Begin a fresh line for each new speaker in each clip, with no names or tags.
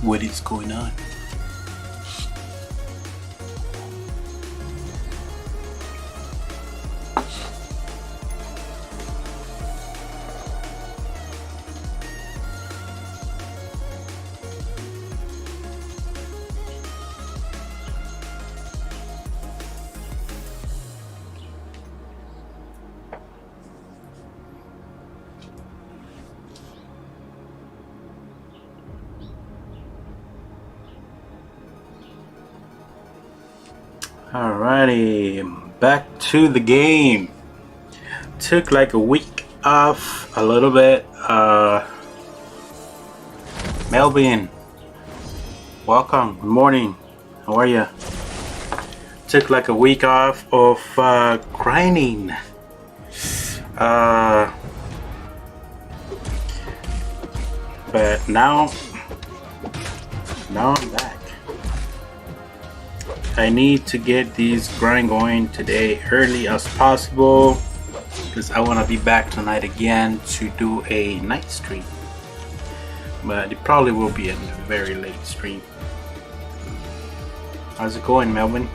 What is going on? Alrighty, back to the game. Took like a week off, a little bit. Melvin, welcome. Good morning. How are you? Took like a week off of grinding. But now I'm back. I need to get these grind going today early as possible because I want to be back tonight again to do a night stream, but it probably will be a very late stream. How's it going, Melvin?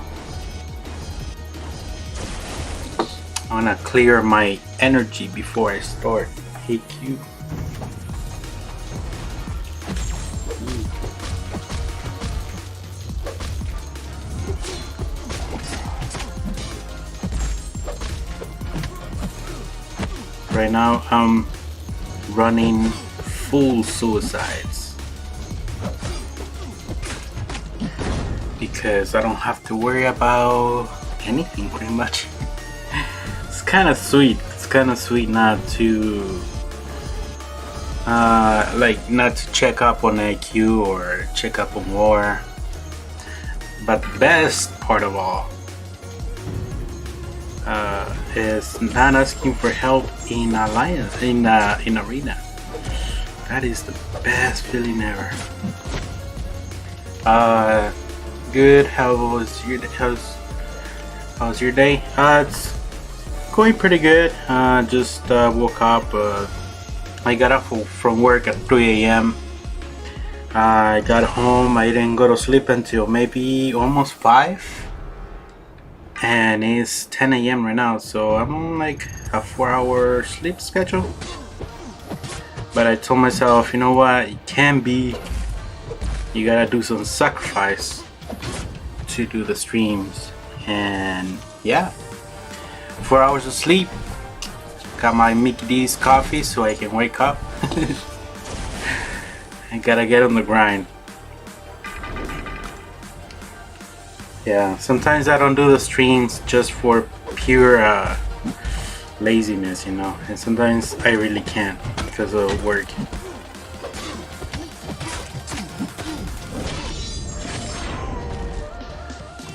I want to clear my energy before I start. Hey Q. Right now I'm running full suicides because I don't have to worry about anything pretty much. It's kind of sweet. It's kind of sweet not to not to check up on IQ or check up on war. But the best part of all is not asking for help in alliance in arena. That is the best feeling ever. Good. How's your day? It's going pretty good. Just woke up. I got up from work at 3 a.m. I got home. I didn't go to sleep until maybe almost 5. And it's 10 a.m. right now, so I'm on like a 4-hour sleep schedule. But I told myself, you know what, it can be. You gotta do some sacrifice to do the streams. And yeah, 4 hours of sleep. Got my Mickey D's coffee so I can wake up. I gotta get on the grind. Yeah, sometimes I don't do the streams just for pure laziness, you know, and sometimes I really can't because of work.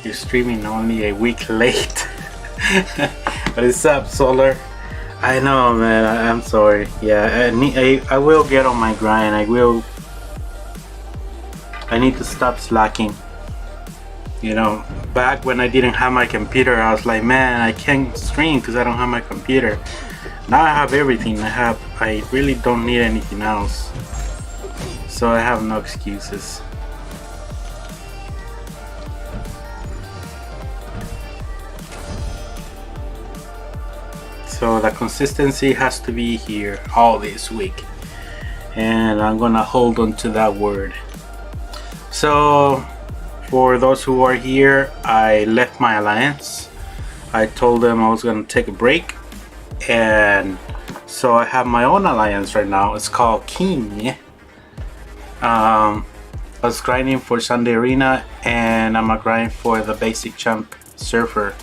You're streaming only a week late. What's up, Solar? I know, man. I'm sorry. Yeah, I will get on my grind. I need to stop slacking. You know, back when I didn't have my computer, I was like, man, I can't stream because I don't have my computer. Now I have everything. I really don't need anything else. So I have no excuses. So the consistency has to be here all this week. And I'm gonna hold on to that word. So for those who are here, I left my alliance. I told them I was gonna take a break, and so I have my own alliance right now. It's called King. I was grinding for Sunday Arena, and I'm a grind for the basic champ surfer.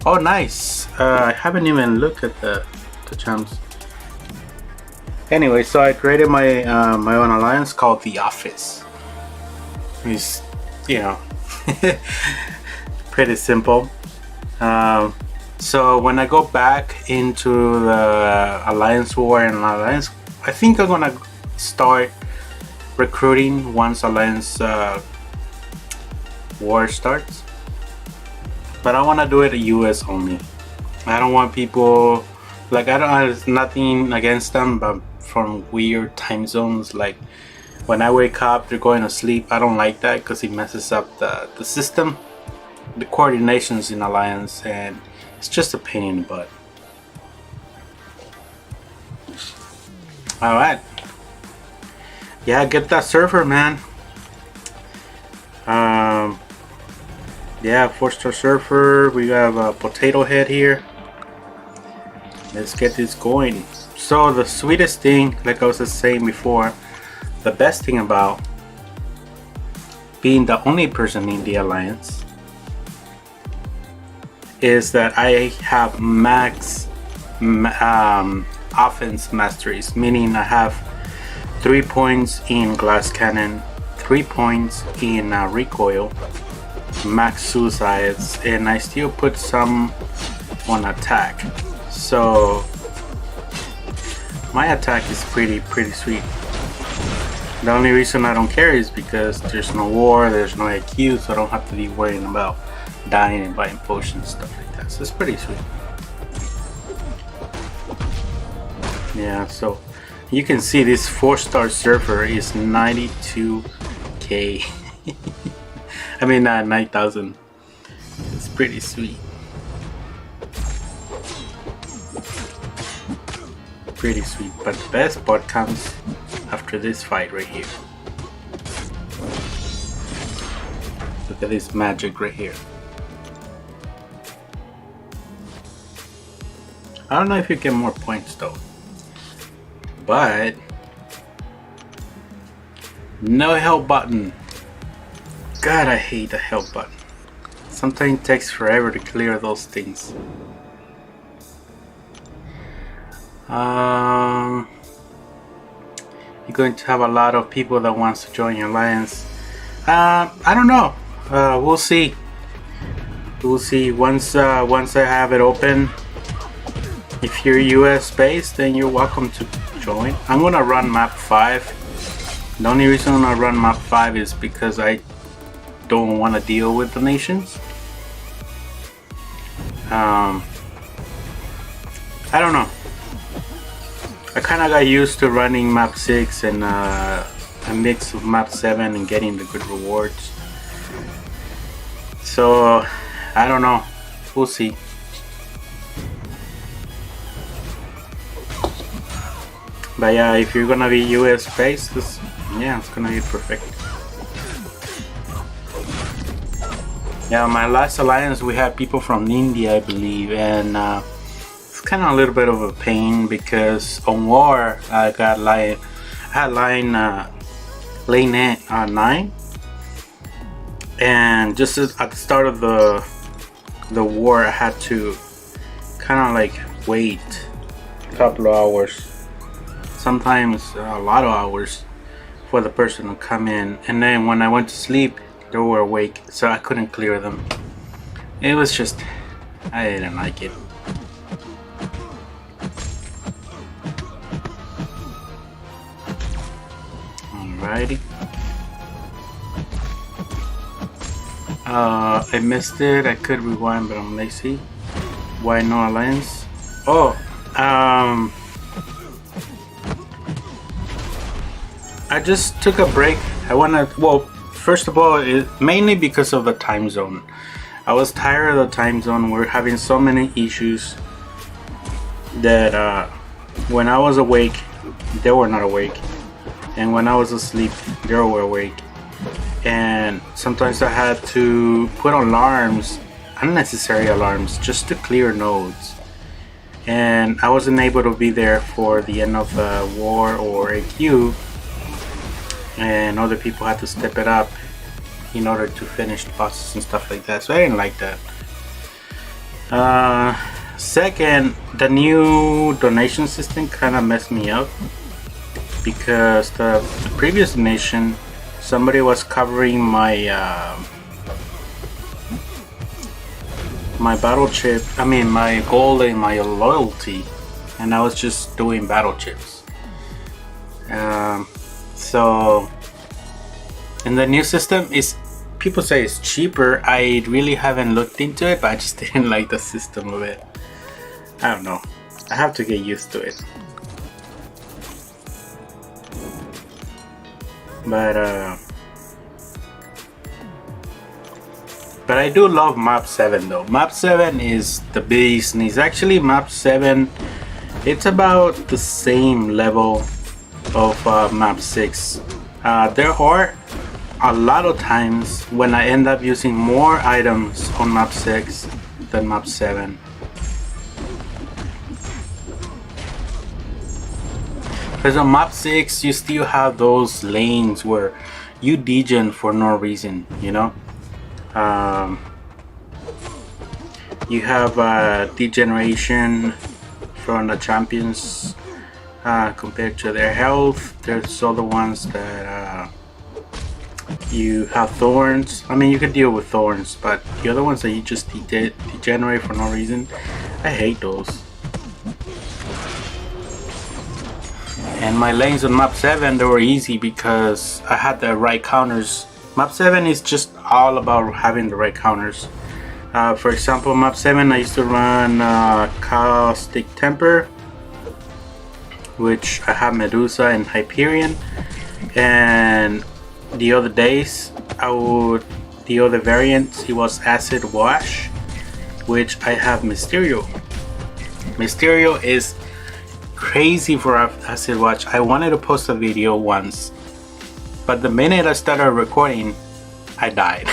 Oh, nice! I haven't even looked at the champs. Anyway, so I created my my own alliance called The Office. It's, you know, pretty simple. So when I go back into the Alliance War and Alliance, I think I'm gonna start recruiting once Alliance War starts. But I want to do it US only. I don't want people, like, I don't have nothing against them, but from weird time zones, like When I wake up, they're going to sleep. I don't like that because it messes up the system, the coordinations in Alliance, and it's just a pain in the butt. Alright. Yeah, get that server, man. Yeah, 4-star surfer. We have a potato head here. Let's get this going. So the sweetest thing, like I was just saying before, the best thing about being the only person in the Alliance is that I have max offense masteries, meaning I have 3 points in glass cannon, 3 points in recoil, max suicides, and I still put some on attack. So my attack is pretty sweet. The only reason I don't care is because there's no war, there's no IQ, so I don't have to be worrying about dying and buying potions, stuff like that. So it's pretty sweet. Yeah, so you can see this 4-star surfer is 92k. I mean 9,000. It's pretty sweet. Pretty sweet, but the best part comes after this fight right here. Look at this magic right here. I don't know if you get more points though, but no help button. God, I hate the help button. Sometimes it takes forever to clear those things. You're going to have a lot of people that wants to join your alliance. I don't know. We'll see. We'll see. Once I have it open. If you're US based, then you're welcome to join. I'm gonna run map 5. The only reason I'm gonna run map 5 is because I don't want to deal with donations. I don't know. I kind of got used to running map 6 and a mix of map 7 and getting the good rewards. So I don't know. We'll see. But yeah, if you're gonna be US based, yeah, it's gonna be perfect. Yeah, my last alliance we had people from India, I believe, and it's kind of a little bit of a pain because on war I had lane 9, and just at the start of the war I had to kind of like wait a couple of hours, sometimes a lot of hours, for the person to come in, and then when I went to sleep they were awake, so I couldn't clear them. It was just, I didn't like it. Alrighty. I missed it. I could rewind, but I'm lazy. Why no alliance? Oh, I just took a break. I wanna, well, first of all, mainly because of the time zone. I was tired of the time zone. We're having so many issues that when I was awake, they were not awake, and when I was asleep, they were awake. And sometimes I had to put alarms, unnecessary alarms, just to clear nodes. And I wasn't able to be there for the end of the war or AQ, and other people had to step it up in order to finish the bosses and stuff like that, so I didn't like that. Second, the new donation system kind of messed me up, because the previous donation, somebody was covering my my battle chip, I mean my gold and my loyalty, and I was just doing battle chips. So in the new system, is people say it's cheaper. I really haven't looked into it, but I just didn't like the system of it. I don't know. I have to get used to it. But I do love map 7 though. Map 7 is the beast, and it's actually map 7. It's about the same level of map 6. There are a lot of times when I end up using more items on map 6 than map 7. Because on map 6 you still have those lanes where you degen for no reason, you know? You have degeneration from the champions compared to their health. There's other ones that you have thorns. I mean, you can deal with thorns, but the other ones that you just degenerate for no reason, I hate those. And my lanes on map 7, they were easy because I had the right counters. Map 7 is just all about having the right counters. For example, map 7 I used to run Caustic Temper, which I have Medusa and Hyperion, and the other days the other variant, it was Acid Wash, which I have Mysterio. Mysterio is crazy for Acid Wash. I wanted to post a video once, but the minute I started recording, I died.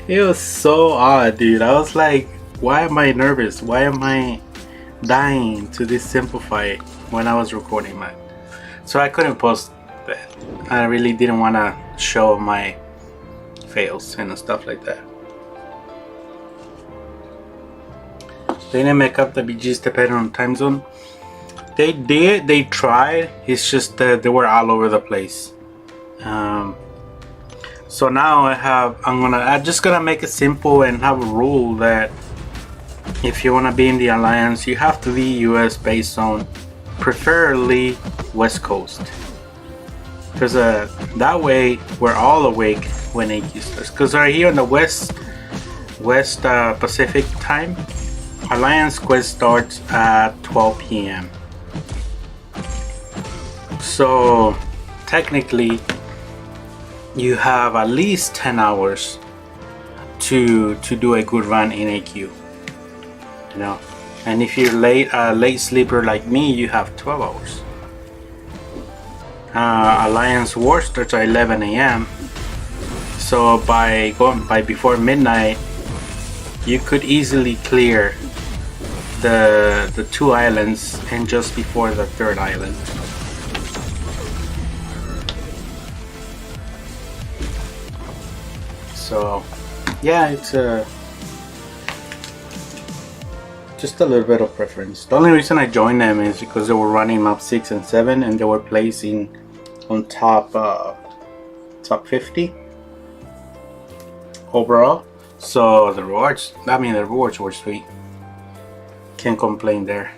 It was so odd, dude. I was like, why am I nervous? Why am I dying to this simple fight when I was recording that? So I couldn't post that. I really didn't want to show my fails and stuff like that. They didn't make up the BGs depending on time zone. They did. They tried. It's just that they were all over the place. So now I'm just gonna make it simple and have a rule that if you wanna be in the alliance, you have to be US based zone, preferably West Coast, because that way we're all awake when AQ starts. Because right here in the West Pacific time, Alliance quest starts at 12 p.m. So technically you have at least 10 hours to do a good run in AQ, you know. And if you're late sleeper like me, you have 12 hours. Alliance War starts at 11 a.m. So by before midnight, you could easily clear the 2 islands and just before the 3rd island. So yeah, it's just a little bit of preference. The only reason I joined them is because they were running map 6 and 7 and they were placing on top 50 overall. So the rewards were sweet. Can't complain there.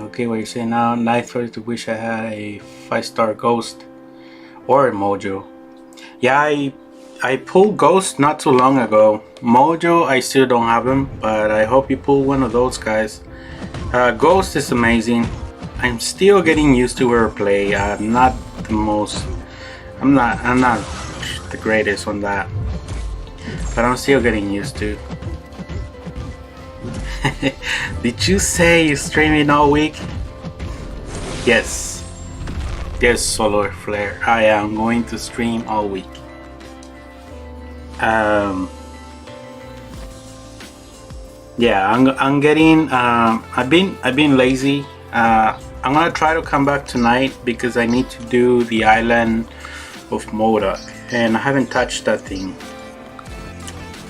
Okay, what you say now? Nice for to wish I had a 5-star ghost or a Mojo. Yeah, I pulled Ghost not too long ago. Mojo, I still don't have him, but I hope you pull one of those guys. Ghost is amazing. I'm still getting used to her play. I'm not the greatest on that, but I'm still getting used to. Did you say you're streaming all week? Yes, Solar Flare. I am going to stream all week. Yeah, I'm getting. I've been lazy. I'm gonna try to come back tonight because I need to do the island of MODOK, and I haven't touched that thing.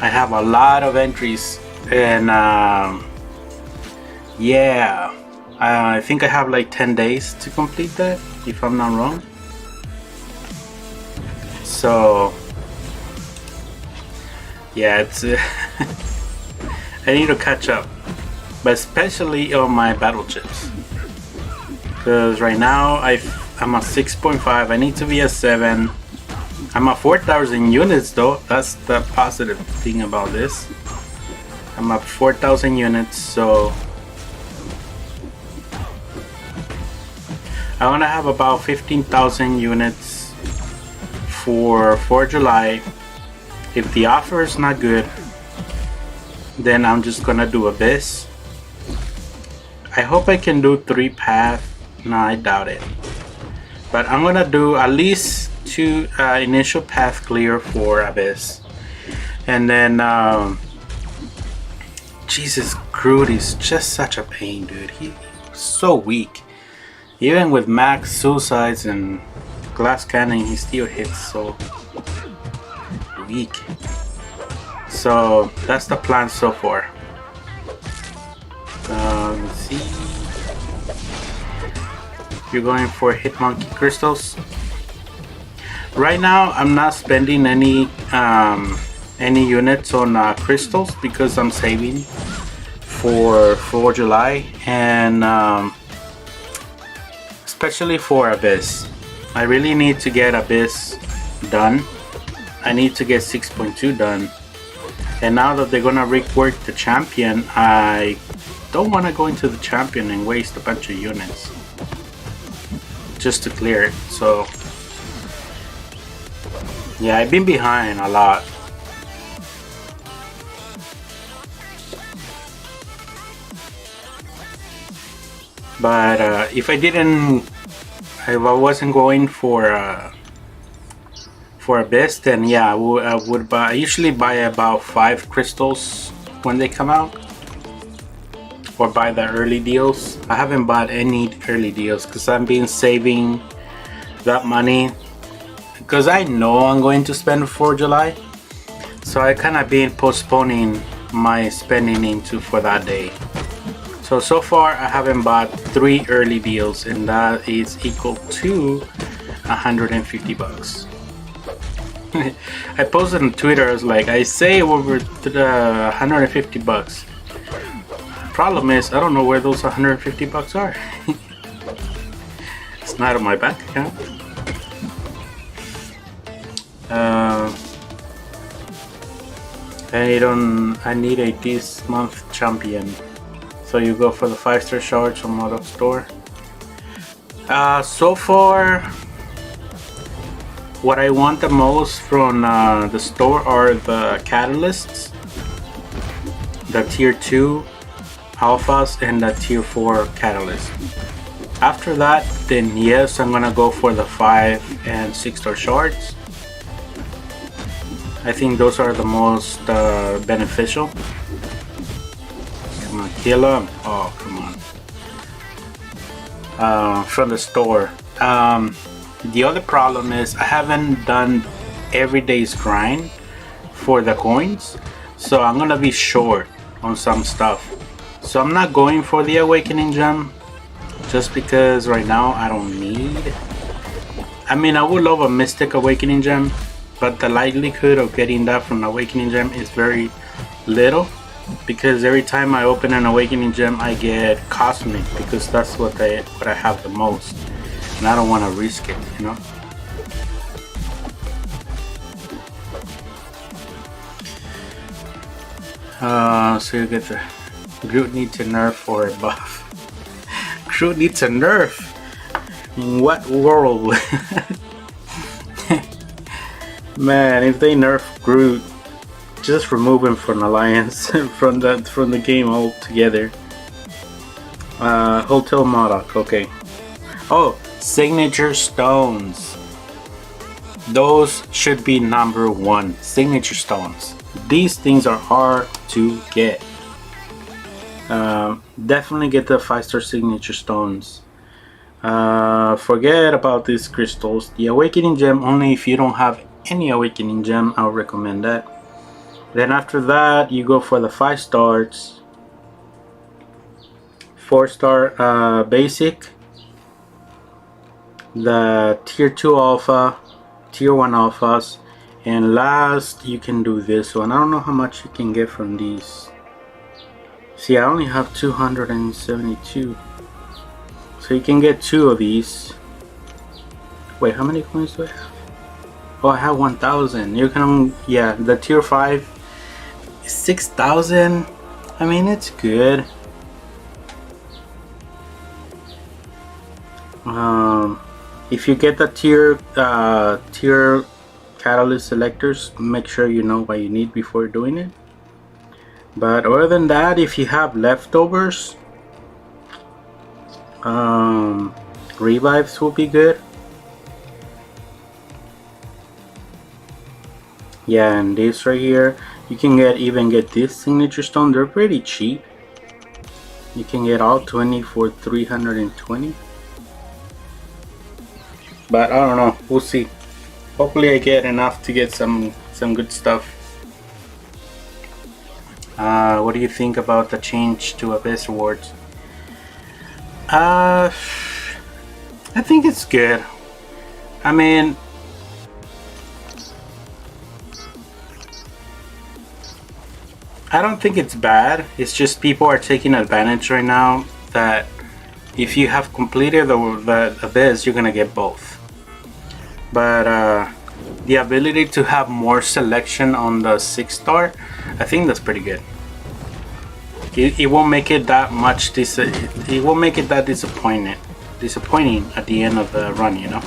I have a lot of entries, and yeah, I think I have like 10 days to complete that, if I'm not wrong. So yeah, it's I need to catch up, but especially on my battle chips, because right now I'm at 6.5. I need to be at 7. I'm at 4,000 units though. That's the positive thing about this. I'm at 4,000 units, so I want to have about 15,000 units for 4 July. If the offer is not good, then I'm just gonna do Abyss. I hope I can do 3 path. No, I doubt it. But I'm gonna do at least 2 initial path clear for Abyss. And then Jesus, Groot is just such a pain, dude. He's so weak. Even with max suicides and glass cannon, he still hits so weak. So that's the plan so far. Let's see. You're going for Hitmonkey crystals. Right now, I'm not spending any units on crystals because I'm saving for 4 July and especially for Abyss. I really need to get Abyss done. I need to get 6.2 done. And now that they're gonna rework the champion, I don't want to go into the champion and waste a bunch of units just to clear it. So yeah, I've been behind a lot. But if I wasn't going for Abyss, then yeah, I would buy. I usually buy about 5 crystals when they come out, or buy the early deals. I haven't bought any early deals because I've been saving that money because I know I'm going to spend for July, so I kind of been postponing my spending for that day. So far I haven't bought 3 early deals, and that is equal to 150 bucks. I posted on Twitter, I was like, I say over 150 bucks. Problem is, I don't know where those 150 bucks are. It's not on my bank account. I need a this month champion. So you go for the 5-star shards from out of store. So far, what I want the most from the store are the catalysts, the tier 2 alphas, and the tier 4 catalyst. After that, then yes, I'm gonna go for the 5 and 6-star shards. I think those are the most beneficial. Come on, kill them. Oh, come on. From the store. The other problem is I haven't done everyday's grind for the coins, so I'm gonna be short on some stuff. So I'm not going for the awakening gem just because right now I don't need. I mean, I would love a mystic awakening gem, but the likelihood of getting that from the awakening gem is very little, because every time I open an awakening gem I get cosmic, because that's what I have the most, and I don't want to risk it, you know. So you get the Groot needs a nerf or a buff. Groot needs a nerf. In what world? Man, if they nerf Groot, just remove him from Alliance, from the game altogether. Hotel Modoc, okay. Oh, signature stones. Those should be number 1. Signature stones. These things are hard to get. Definitely get the 5-star signature stones. Forget about these crystals. The awakening gem, only if you don't have any awakening gem, I'll recommend that. Then after that, you go for the 5 stars, 4-star basic, the tier 2 alpha, tier 1 alphas, and last you can do this one. I don't know how much you can get from these. See, I only have 272, so you can get 2 of these. Wait, how many coins do I have? Oh, I have 1,000. You can, yeah, the tier 5 is 6,000. I mean, it's good. If you get the tier catalyst selectors, make sure you know what you need before doing it. But other than that, if you have leftovers, revives will be good. Yeah, and this right here, you can even get this signature stone. They're pretty cheap. You can get all 20 for 320. But I don't know, we'll see. Hopefully I get enough to get some good stuff. What do you think about the change to Abyss Rewards? I think it's good. I mean, I don't think it's bad. It's just people are taking advantage right now that if you have completed the Abyss, you're gonna get both. But the ability to have more selection on the 6-star, I think that's pretty good. It won't make it that much. It won't make it that disappointing at the end of the run, you know.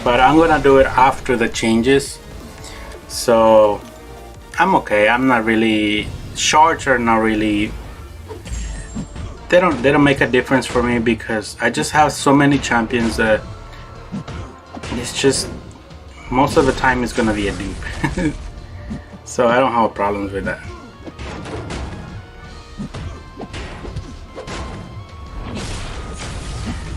But I'm gonna do it after the changes, so I'm okay. I'm not really. Shards are not really. They don't make a difference for me because I just have so many champions that it's just most of the time it's gonna be a dupe. So I don't have problems with that.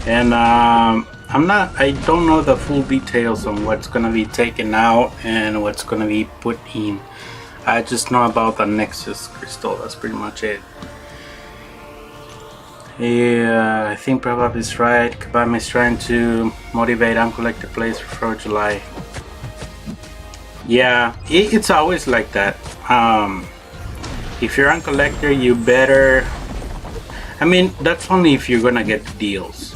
And I don't know the full details on what's gonna be taken out and what's gonna be put in. I just know about the Nexus crystal. That's pretty much it. Yeah, I think Prabhap is right. Kabam is trying to motivate uncollected players for July. Yeah, it's always like that. If you're uncollector, you better. I mean, that's only if you're gonna get deals.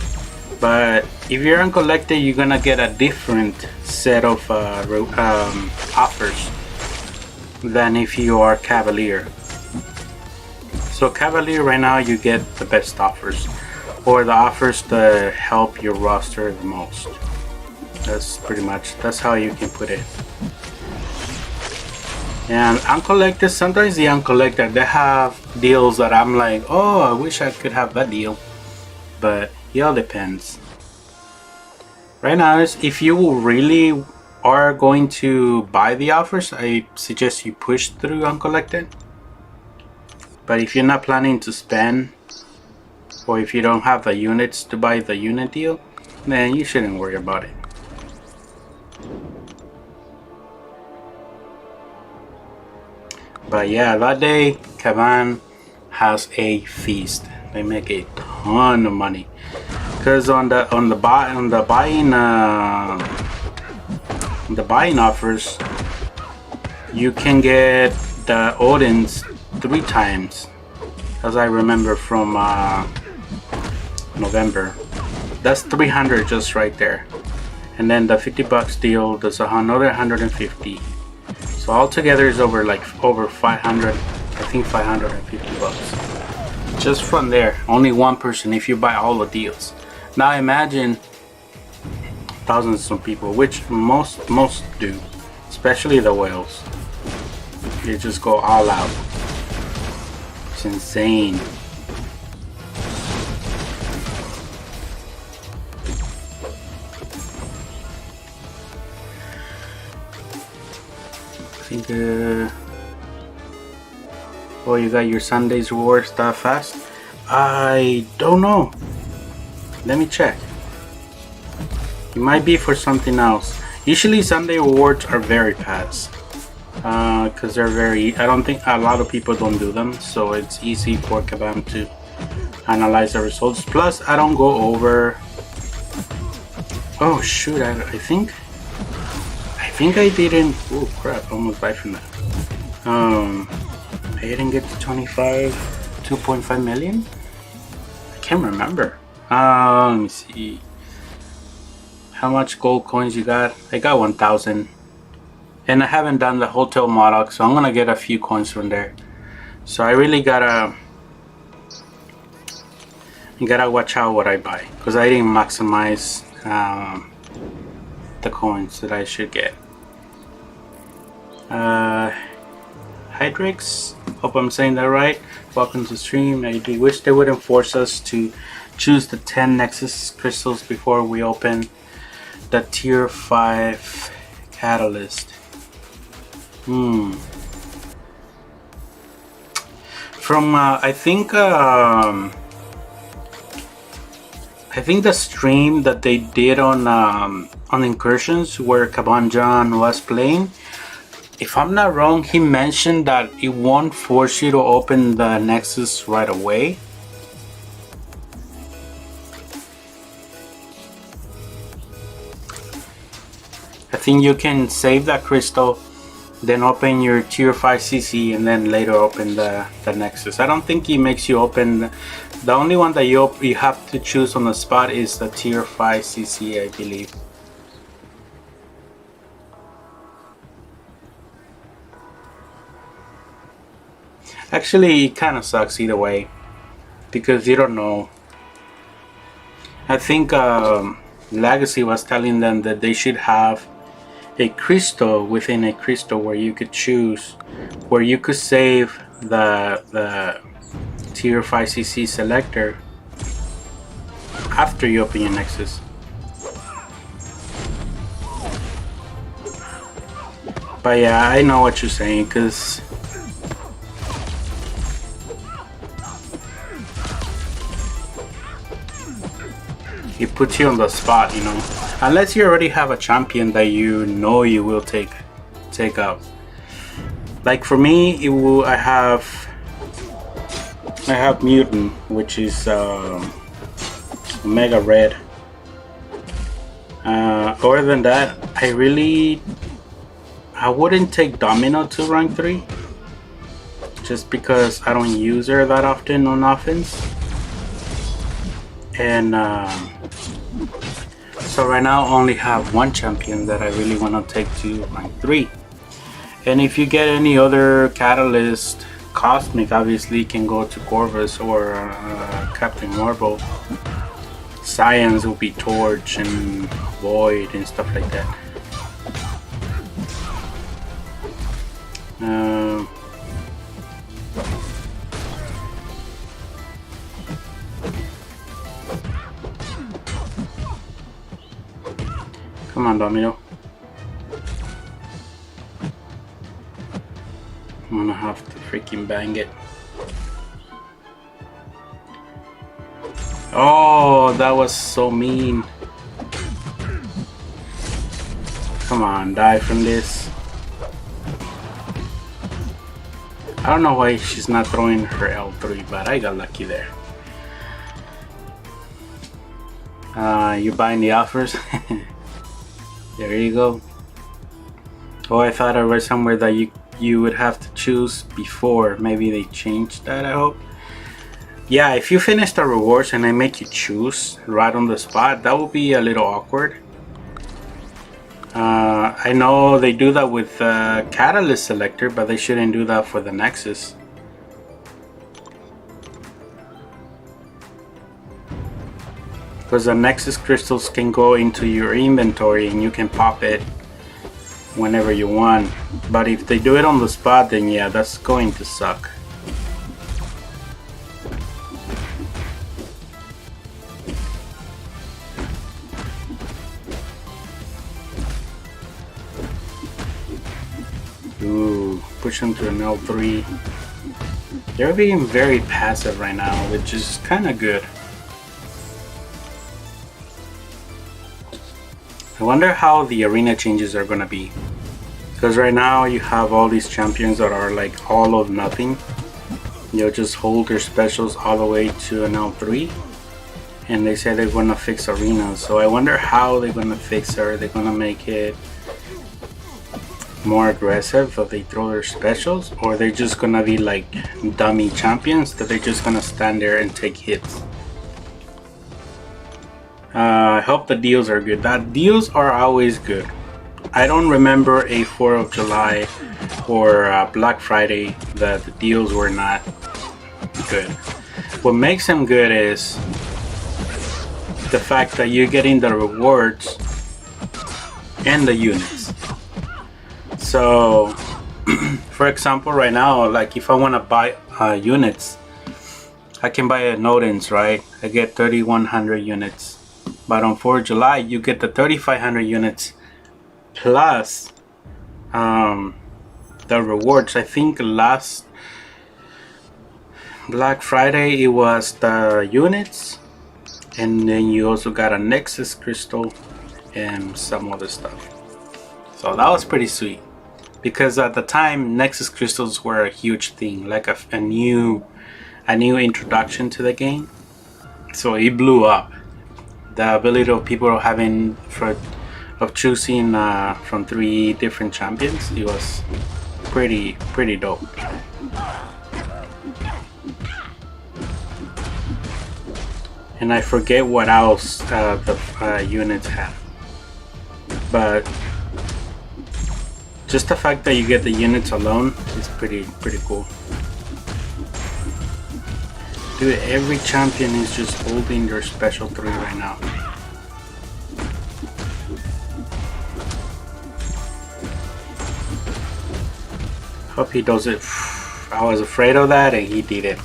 But if you're uncollector, you're gonna get a different set of offers than if you are Cavalier. So Cavalier right now you get the best offers, or the offers that help your roster the most. That's how you can put it. And uncollected, sometimes the uncollected, they have deals that I'm like, oh, I wish I could have that deal. But it all depends. Right now, if you really are going to buy the offers, I suggest you push through uncollected. But if you're not planning to spend, or if you don't have the units to buy the unit deal, then you shouldn't worry about it. But yeah, that day Kaban has a feast. They make a ton of money because on the buying offers, you can get the Odins 3 times, as I remember from November. That's 300 just right there, and then the $50 deal does another 150. So altogether is over 500. I think 550 bucks just from there. Only one person if you buy all the deals. Now imagine thousands of people, which most do, especially the whales. They just go all out. It's insane. I think oh, you got your Sunday's rewards that fast? I don't know. Let me check. It might be for something else. Usually Sunday rewards are very fast. Because they're very, I don't think a lot of people don't do them, so it's easy for Kabam to analyze the results. Plus I don't go over. Oh shoot, I think I didn't. Oh crap, almost died from that. I didn't get to 2.5 million. I can't remember. Let me see. How much gold coins you got? I got 1,000. And I haven't done the hotel model, so I'm gonna get a few coins from there. So I really gotta watch out what I buy, because I didn't maximize the coins that I should get. Hydrix, hope I'm saying that right. Welcome to stream. I do wish they wouldn't force us to choose the 10 Nexus crystals before we open the tier 5 catalyst. From I think the stream that they did on Incursions, where Kaban John was playing, if I'm not wrong, he mentioned that it won't force you to open the Nexus right away. I think you can save that crystal, then open your tier 5 CC, and then later open the Nexus. I don't think he makes you open. The only one that you have to choose on the spot is the tier 5 CC, I believe. Actually, it kind of sucks either way, because you don't know. I think Legacy was telling them that they should have a crystal within a crystal where you could choose, where you could save the tier 5 CC selector after you open your Nexus. But yeah, I know what you're saying, because it puts you on the spot, you know, unless you already have a champion that you know you will take out. Like for me, I have Mutant, which is Mega Red. Other than that, I wouldn't take Domino to rank 3, just because I don't use her that often on offense. And so right now I only have one champion that I really want to take to rank 3. And if you get any other catalyst, Cosmic obviously can go to Corvus or Captain Marvel. Science will be Torch and Void and stuff like that. Come on, Domino. I'm gonna have to freaking bang it. Oh, that was so mean. Come on, die from this. I don't know why she's not throwing her L3, but I got lucky there. You buying the offers? There you go. Oh, I thought I read somewhere that you would have to choose before. Maybe they changed that, I hope. Yeah, if you finish the rewards and they make you choose right on the spot, that would be a little awkward. I know they do that with Catalyst Selector, but they shouldn't do that for the Nexus. Because the Nexus crystals can go into your inventory and you can pop it whenever you want. But if they do it on the spot, then yeah, that's going to suck. Ooh, push them to an L3. They're being very passive right now, which is kind of good. I wonder how the arena changes are gonna be, because right now you have all these champions that are like all or nothing. They'll just hold their specials all the way to an L3, and they say they're gonna fix arenas. So I wonder how they're gonna fix her. They're gonna make it more aggressive so they throw their specials, or they're just gonna be like dummy champions that they're just gonna stand there and take hits. I hope the deals are good. That deals are always good. I don't remember a 4th of July or Black Friday that the deals were not good. What makes them good is the fact that you're getting the rewards and the units. So, for example, right now, like if I want to buy units, I can buy a Nodens, right? I get 3,100 units. But on 4th of July, you get the 3,500 units plus the rewards. I think last Black Friday it was the units, and then you also got a Nexus crystal and some other stuff. So that was pretty sweet, because at the time Nexus crystals were a huge thing, like a new introduction to the game. So it blew up. The ability of people having of choosing from 3 different champions, it was pretty dope. And I forget what else the units have, but just the fact that you get the units alone is pretty cool. Dude, every champion is just holding their special 3 right now. Hope he does it. I was afraid of that and he did it.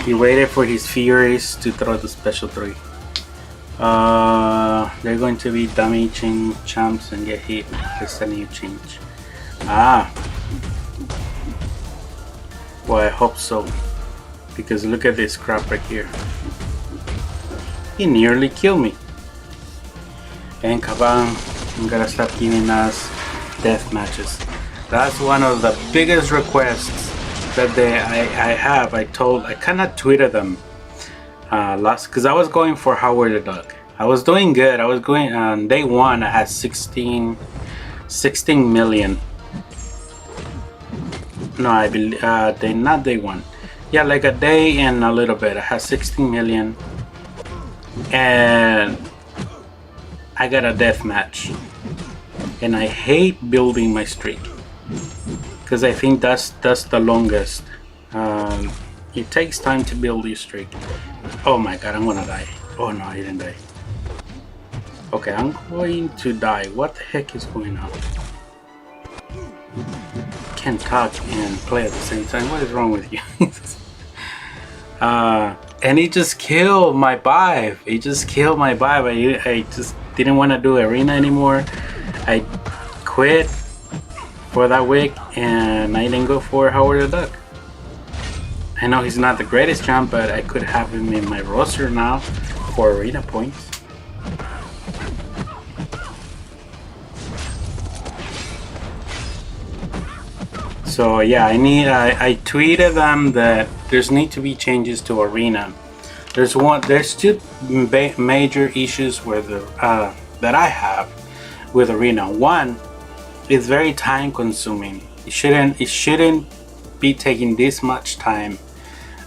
He waited for his Furies to throw the special 3. They're going to be damaging champs and get hit. That's a new change. Well, I hope so. Because look at this crap right here. He nearly killed me. And Kabang, I'm gonna stop giving us death matches. That's one of the biggest requests that I have. I kind of tweeted them last, because I was going for Howard the Duck. I was doing good. I was going on day 1. I had 16 million. No, I believe not day 1. Yeah, like a day and a little bit. I had 16 million, and I got a death match. And I hate building my streak, because I think that's the longest. It takes time to build your streak. Oh my god, I'm gonna die. Oh no, I didn't die. Okay, I'm going to die. What the heck is going on? Can't talk and play at the same time. What is wrong with you? And he just killed my vibe. He just killed my vibe. I just didn't want to do arena anymore. I quit for that week and I didn't go for Howard the Duck. I know he's not the greatest champ, but I could have him in my roster now for arena points. So yeah, I tweeted them that there's need to be changes to arena. There's 2 major issues with that I have with arena. One, it's very time consuming. It shouldn't be taking this much time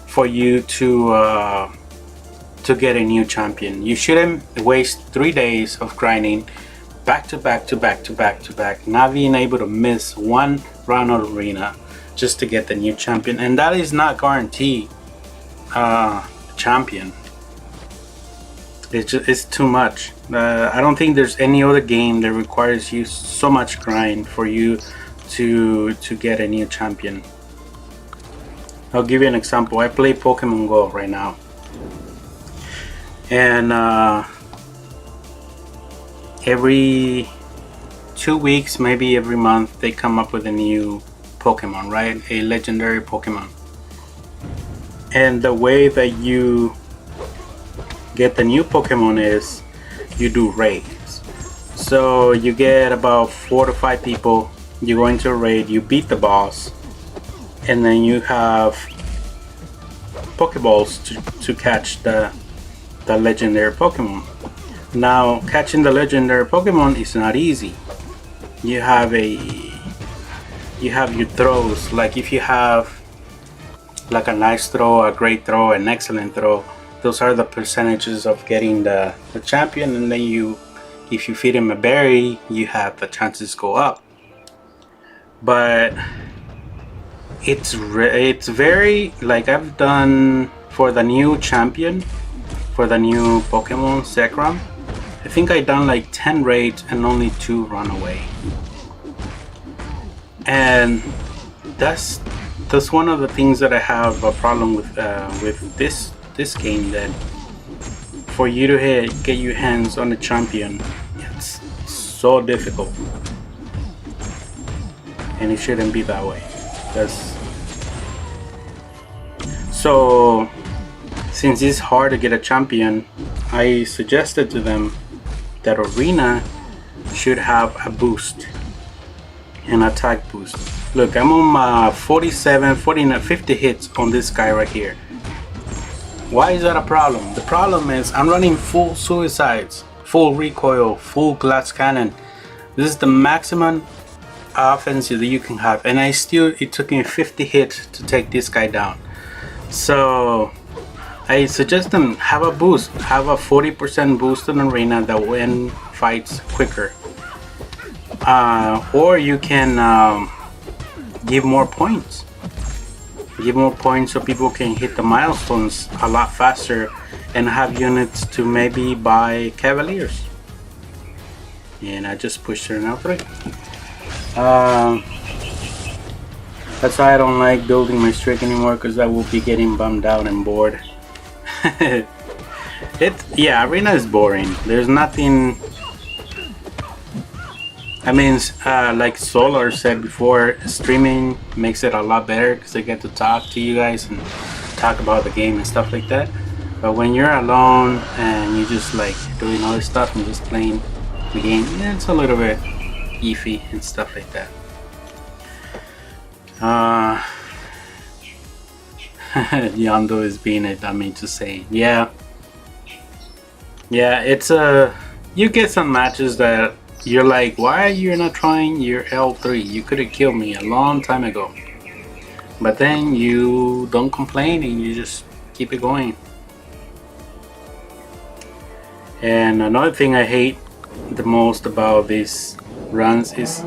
for you to get a new champion. You shouldn't waste 3 days of grinding back to back, not being able to miss one round of arena just to get the new champion, and that is not guaranteed champion. It's too much. I don't think there's any other game that requires you so much grind for you to get a new champion. I'll give you an example. I play Pokemon Go right now, and every 2 weeks, maybe every month, they come up with a new Pokemon, right? A legendary Pokemon. And the way that you get the new Pokemon is you do raids. So you get about 4 to 5 people, you go into a raid, you beat the boss, and then you have Pokeballs to catch the legendary Pokemon. Now, catching the legendary Pokemon is not easy. You have your throws. Like if you have like a nice throw, a great throw, an excellent throw, those are the percentages of getting the champion, and then you if you feed him a berry, you have the chances go up. But it's very, like, I've done for the new champion, for the new Pokemon Zekrom, I think I done like 10 raids and only 2 run away. And that's one of the things that I have a problem with this game, that for you to get your hands on a champion, it's so difficult, and it shouldn't be that way. So since it's hard to get a champion, I suggested to them that Arena should have a boost, an attack boost. Look, I'm on 47, 49, 50 hits on this guy right here. Why is that a problem? The problem is I'm running full suicides, full recoil, full glass cannon. This is the maximum offense that you can have, and it took me 50 hits to take this guy down. So I suggest them have a boost, have a 40% boost in Arena that win fights quicker. Or you can give more points. Give more points so people can hit the milestones a lot faster and have units to maybe buy Cavaliers. And I just pushed her now 3. That's why I don't like building my streak anymore, because I will be getting bummed out and bored. Arena is boring. There's nothing. I mean, like Solar said before, streaming makes it a lot better because I get to talk to you guys and talk about the game and stuff like that. But when you're alone and you just like doing other stuff and just playing the game, it's a little bit iffy and stuff like that. Yondo is being a dummy to say, yeah, it's you get some matches that you're like, why are you not trying your L3? You could have killed me a long time ago. But then you don't complain and you just keep it going. And another thing I hate the most about these runs is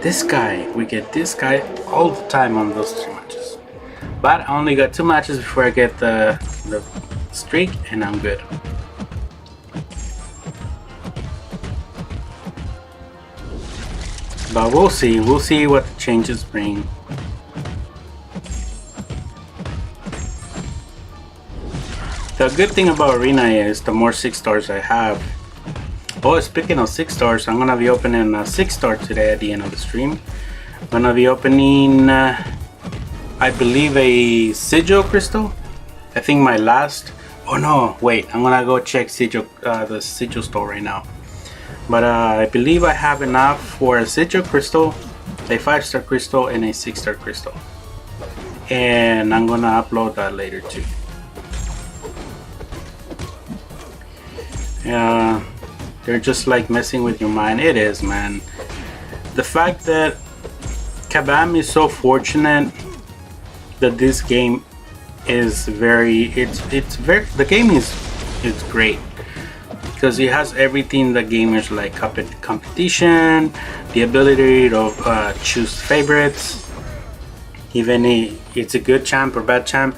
this guy. We get this guy all the time on those 2 matches. But I only got 2 matches before I get the streak, and I'm good. But we'll see what the changes bring. The good thing about Arena is the more 6 stars I have. Oh, speaking of 6 stars, I'm gonna be opening a 6-star today at the end of the stream. I'm gonna be opening, I believe, a Sigil Crystal. I think my last. Oh no, wait! I'm gonna go check Sigil, the Sigil store right now. But I believe I have enough for a Sigil Crystal, a 5-star Crystal, and a 6-star Crystal. And I'm gonna upload that later too. They're just like messing with your mind. It is, man. The fact that Kabam is so fortunate that this game is the game is great. Because it has everything that gamers like: competition, the ability to choose favorites. Even if it's a good champ or bad champ,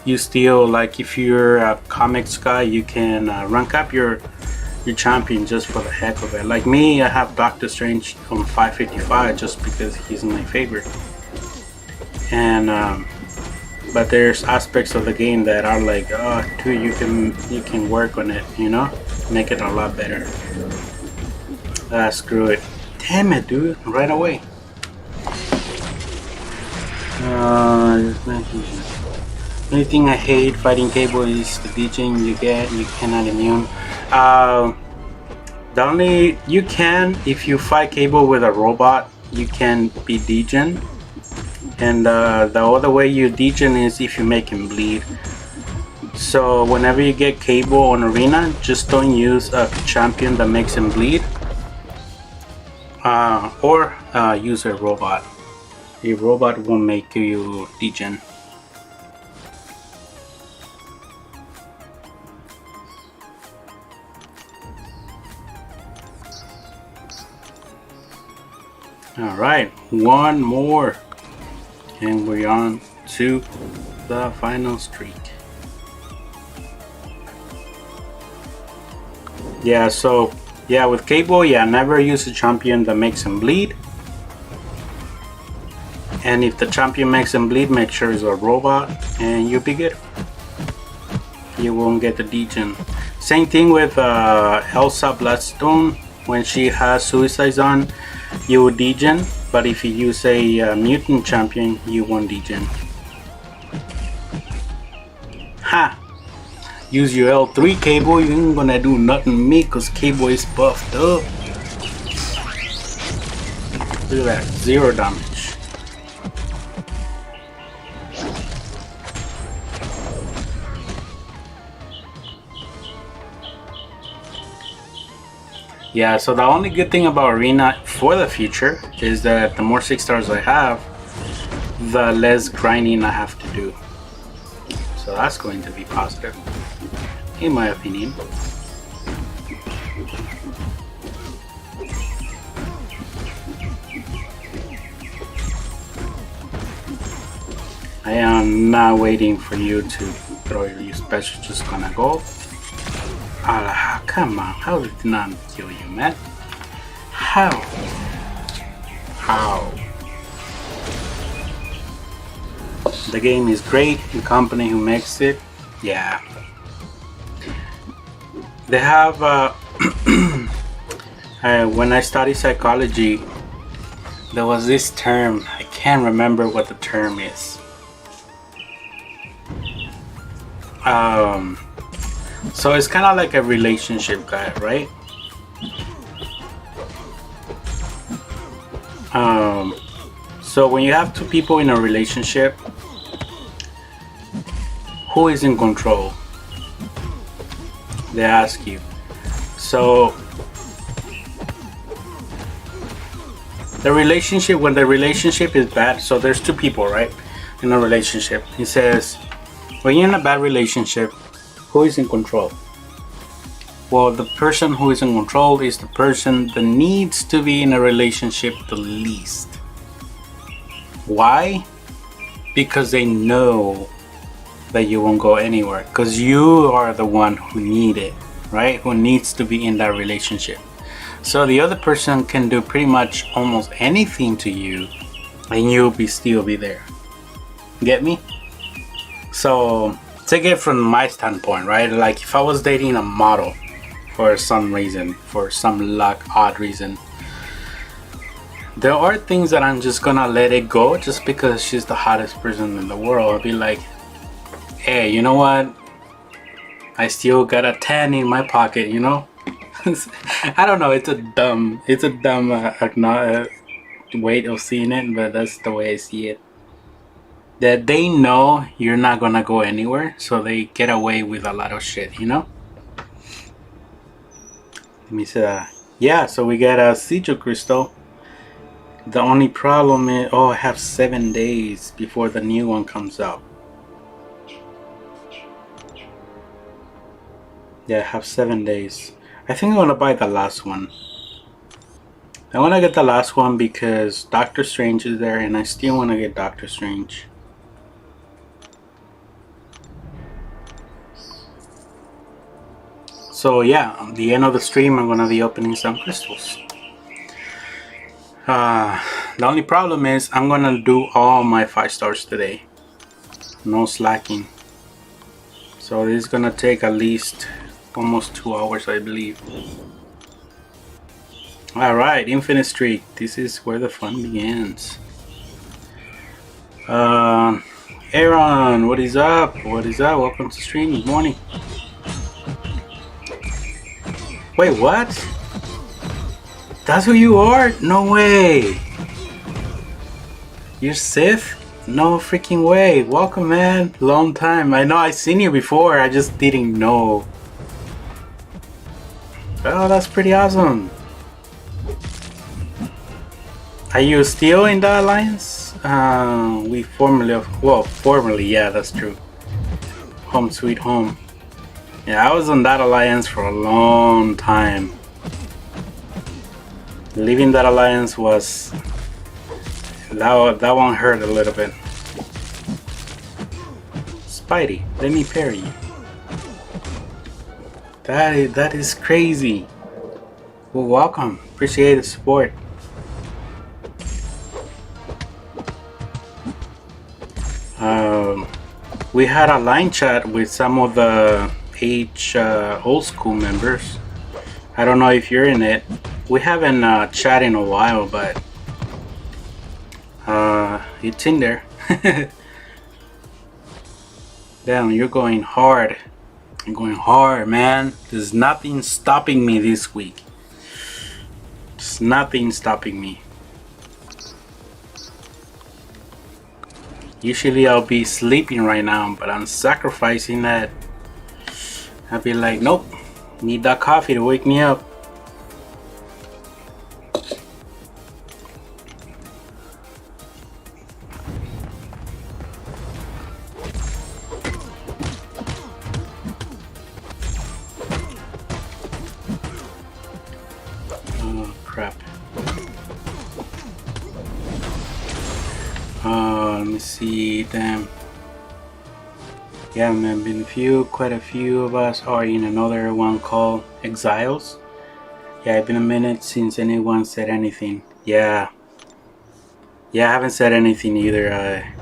you still, like, if you're a comics guy, you can rank up your champion just for the heck of it. Like me, I have Doctor Strange on 555 just because he's my favorite. And but there's aspects of the game that are like, oh, dude, you can work on it, you know, make it a lot better. Screw it. Damn it, dude, right away. Only thing I hate fighting Cable is the DJing you get. You cannot immune. You can, if you fight Cable with a robot, you can be degen. And the other way you degen is if you make him bleed. So whenever you get Cable on Arena, just don't use a champion that makes him bleed. Or use a robot. A robot will make you degen. Alright, one more. And we're on to the final streak. Yeah, so yeah, with Cable, yeah, never use a champion that makes him bleed. And if the champion makes him bleed, make sure it's a robot and you'll be good. You won't get the degen. Same thing with Elsa Bloodstone. When she has Suicide on, you will degen. But if you use a mutant champion, you won't degen. Ha! Use your L3 Cable, you ain't gonna do nothing to me because Cable is buffed up. Look at that, 0 damage. Yeah, so the only good thing about Arena for the future is that the more 6 stars I have, the less grinding I have to do. So that's going to be positive, in my opinion. I am not waiting for you to throw your special, just gonna go. Ah, come on, how did it not kill you, man? How? How? The game is great, the company who makes it, yeah. They have, when I studied psychology, there was this term, I can't remember what the term is. So it's kind of like a relationship guide, right? So when you have two people in a relationship, who is in control? They ask you. So the relationship, when the relationship is bad, so there's two people, right, in a relationship. He says, when you're in a bad relationship, who is in control? Well, the person who is in control is the person that needs to be in a relationship the least. Why? Because they know that you won't go anywhere. Because you are the one who need it, right? Who needs to be in that relationship. So the other person can do pretty much almost anything to you and you'll still be there. Get me? So take it from my standpoint, right? Like if I was dating a model for some reason, for some luck, odd reason, there are things that I'm just gonna let it go just because she's the hottest person in the world. I'll be like, hey, you know what? I still got a 10 in my pocket, you know? I don't know, it's a dumb way of seeing it, but that's the way I see it. That they know you're not gonna go anywhere, so they get away with a lot of shit, you know? Let me say, yeah, so we got a Sigil Crystal. The only problem is, I have 7 days before the new one comes out. Yeah, I have 7 days. I think I'm gonna buy the last one. I wanna get the last one because Doctor Strange is there and I still wanna get Doctor Strange. So yeah, at the end of the stream, I'm gonna be opening some crystals. The only problem is I'm gonna do all my 5 stars today. No slacking. So this is gonna take at least almost 2 hours, I believe. Alright, Infinite Streak. This is where the fun begins. Aaron, what is up? What is up? Welcome to stream. Good morning. Wait, what? That's who you are? No way. You're Sith? No freaking way. Welcome, man. Long time. I know I've seen you before. I just didn't know. Oh, that's pretty awesome. Are you still in the Alliance? We formerly, yeah, that's true. Home sweet home. Yeah, I was on that Alliance for a long time. Leaving that Alliance was That one hurt a little bit. Spidey, let me parry you. That is crazy. Well, welcome. Appreciate the support. We had a line chat with some of the old school members. I don't know if you're in it. We haven't chatted in a while, but it's in there. Damn, you're going hard. I'm going hard, man. There's nothing stopping me this week. There's nothing stopping me. Usually I'll be sleeping right now, but I'm sacrificing that. I'll be like, nope, need that coffee to wake me up. Oh, crap. Let me see, damn. Yeah, man, quite a few of us are in another one called Exiles. Yeah, it's been a minute since anyone said anything. Yeah, I haven't said anything either. I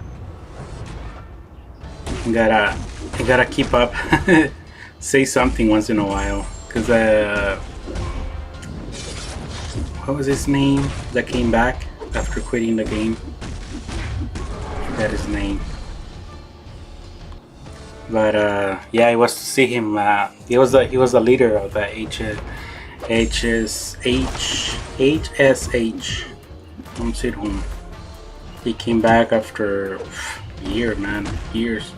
gotta keep up. Say something once in a while, cause what was his name that came back after quitting the game? That his name, but yeah, it was to see him. He was the leader of the HSH from Sidhum. He came back after years.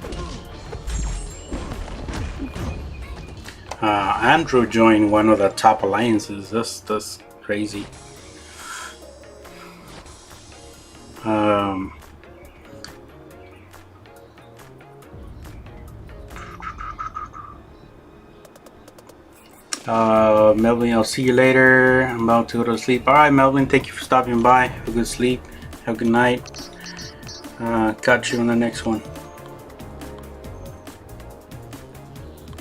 Andrew joined one of the top alliances. That's crazy. Melvin, I'll see you later. I'm about to go to sleep. Alright, Melvin, thank you for stopping by. Have a good sleep. Have a good night. Got you on the next one.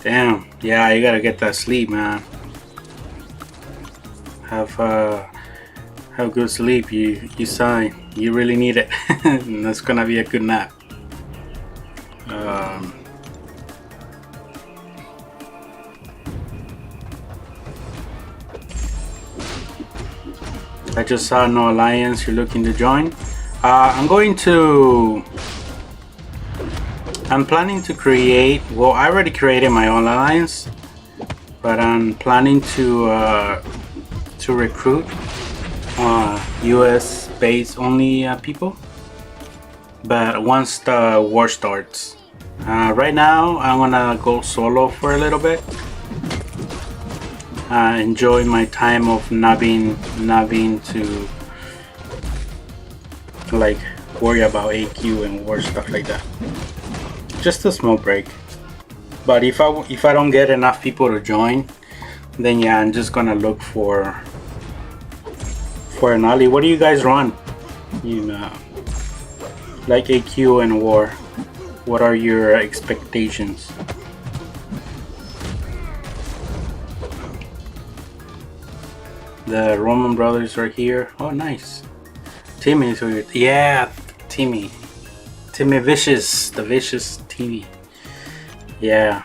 Damn, yeah, you gotta get that sleep, man. Have good sleep. You sign. You really need it. And that's gonna be a good nap. I just saw no alliance you're looking to join. I'm planning to create, well, I already created my own alliance, but I'm planning to recruit US based only people, but once the war starts. Right now I'm gonna go solo for a little bit. Enjoy my time of not being to like worry about AQ and war stuff like that. Just a small break. But if I don't get enough people to join, then yeah, I'm just gonna look for an ally. What do you guys run? You know, like AQ and war. What are your expectations? The Roman brothers are here. Oh, nice. Timmy is here. Yeah, Timmy Vicious, the Vicious Timmy. Yeah.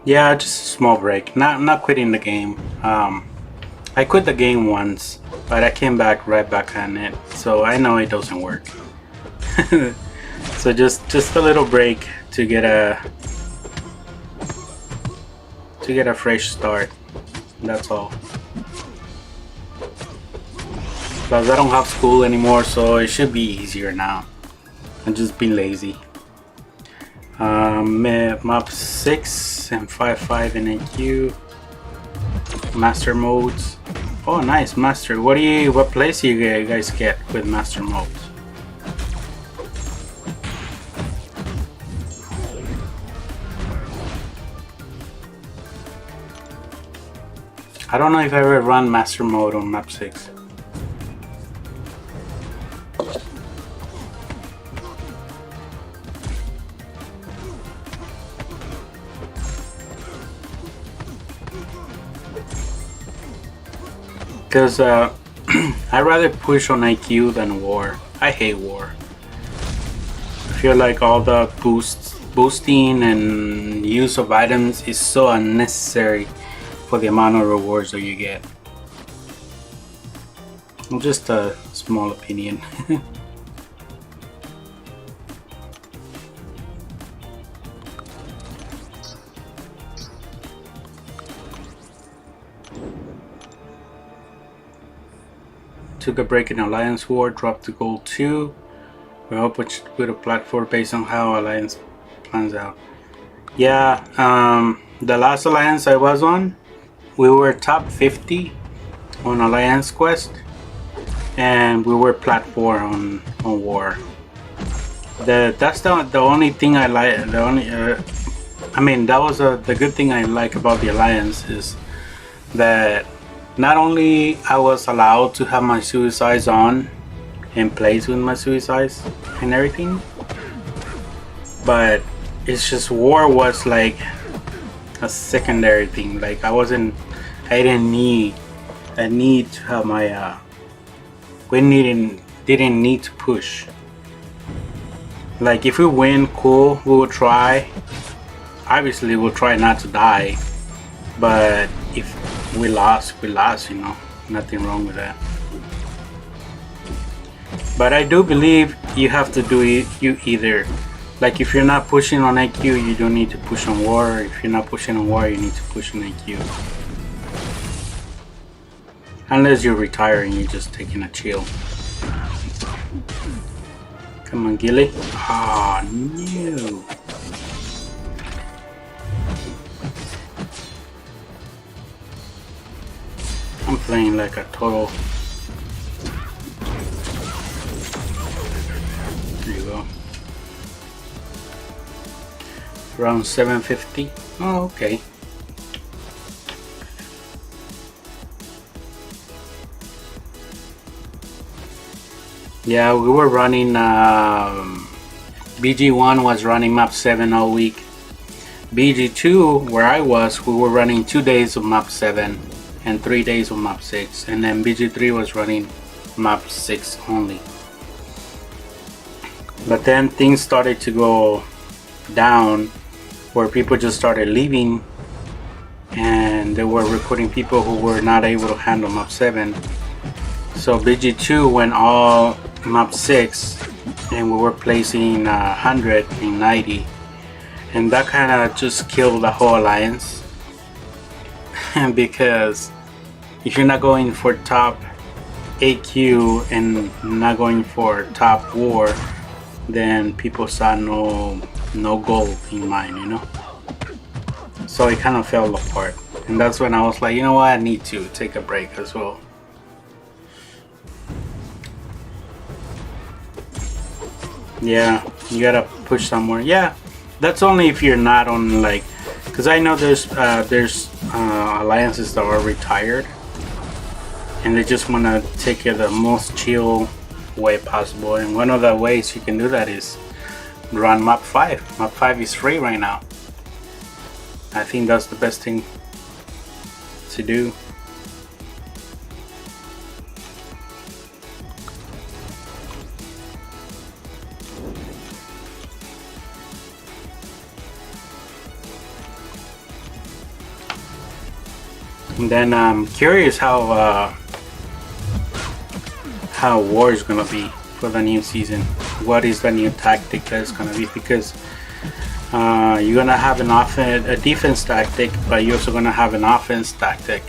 Yeah, just a small break. Not quitting the game. I quit the game once, but I came back right back on it, so I know it doesn't work. So just a little break to get a fresh start. That's all. Plus I don't have school anymore, so it should be easier now. I'm just being lazy. Map 6 and 5.5 in AQ. Master modes. Oh, nice, master. What place do you guys get with master modes? I don't know if I ever run master mode on map 6. Because I'd rather push on IQ than war. I hate war. I feel like all the boosting and use of items is so unnecessary for the amount of rewards that you get. Just a small opinion. Took a break in Alliance War, dropped to Gold 2. We hope we should put a platform based on how Alliance plans out. Yeah, the last Alliance I was on, we were top 50 on Alliance Quest, and we were plat 4 on War. That's the only thing I like. The only, I mean, that was the good thing I like about the Alliance is that not only I was allowed to have my suicides on and plays with my suicides and everything, but it's just War was like a secondary thing. Like I didn't need to have my we didn't need to push. Like if we win, cool, we will try. Obviously we'll try not to die, but if we lost, you know, nothing wrong with that. But I do believe you have to do it, you either, like if you're not pushing on IQ, you don't need to push on War. If you're not pushing on War, you need to push on IQ. Unless you're retiring, you're just taking a chill. Come on, Gilly. Ah, oh, no. I'm playing like a total. There you go. Around 750. Oh, okay. Yeah, we were running. BG1 was running map 7 all week. BG2, where I was, we were running 2 days of map 7. And 3 days of map 6, and then BG3 was running map 6 only. But then things started to go down where people just started leaving and they were recruiting people who were not able to handle map 7. So BG2 went all map 6 and we were placing 100 and 90, and that kind of just killed the whole alliance. Because if you're not going for top AQ and not going for top War, then people saw no goal in mind, you know. So it kind of fell apart, and that's when I was like, you know what, I need to take a break as well. Yeah, you gotta push somewhere. Yeah, that's only if you're not on, like, because I know there's alliances that are retired and they just want to take it the most chill way possible, and one of the ways you can do that is run map 5. Map 5 is free right now. I think that's the best thing to do. And then I'm curious how War is gonna be for the new season. What is the new tactic that's gonna be? Because you're gonna have a defense tactic, but you're also gonna have an offense tactic.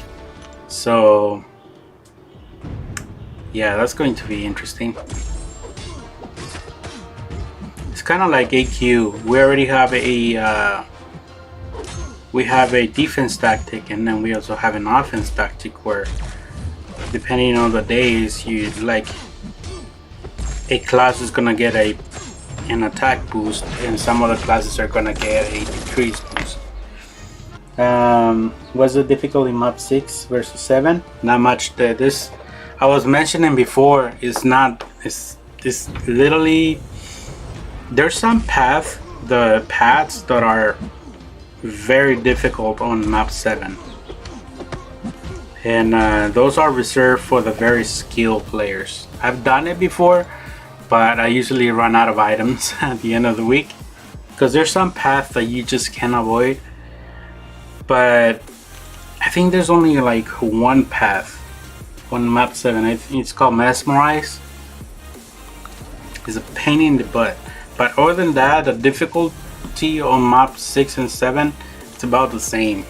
So yeah, that's going to be interesting. It's kind of like AQ. We already have a defense tactic, and then we also have an offense tactic where, depending on the days, you like a class is gonna get an attack boost, and some other classes are gonna get a decrease boost. What's the difficulty in map 6 versus 7? Not much. This I was mentioning before is not. It's literally there's some the paths that are very difficult on map 7, and those are reserved for the very skilled players. I've done it before, but I usually run out of items at the end of the week because there's some paths that you just can't avoid. But I think there's only like one path on map 7. I think it's called Mesmerize. It's a pain in the butt. But other than that, the difficulty on map 6 and 7, it's about the same.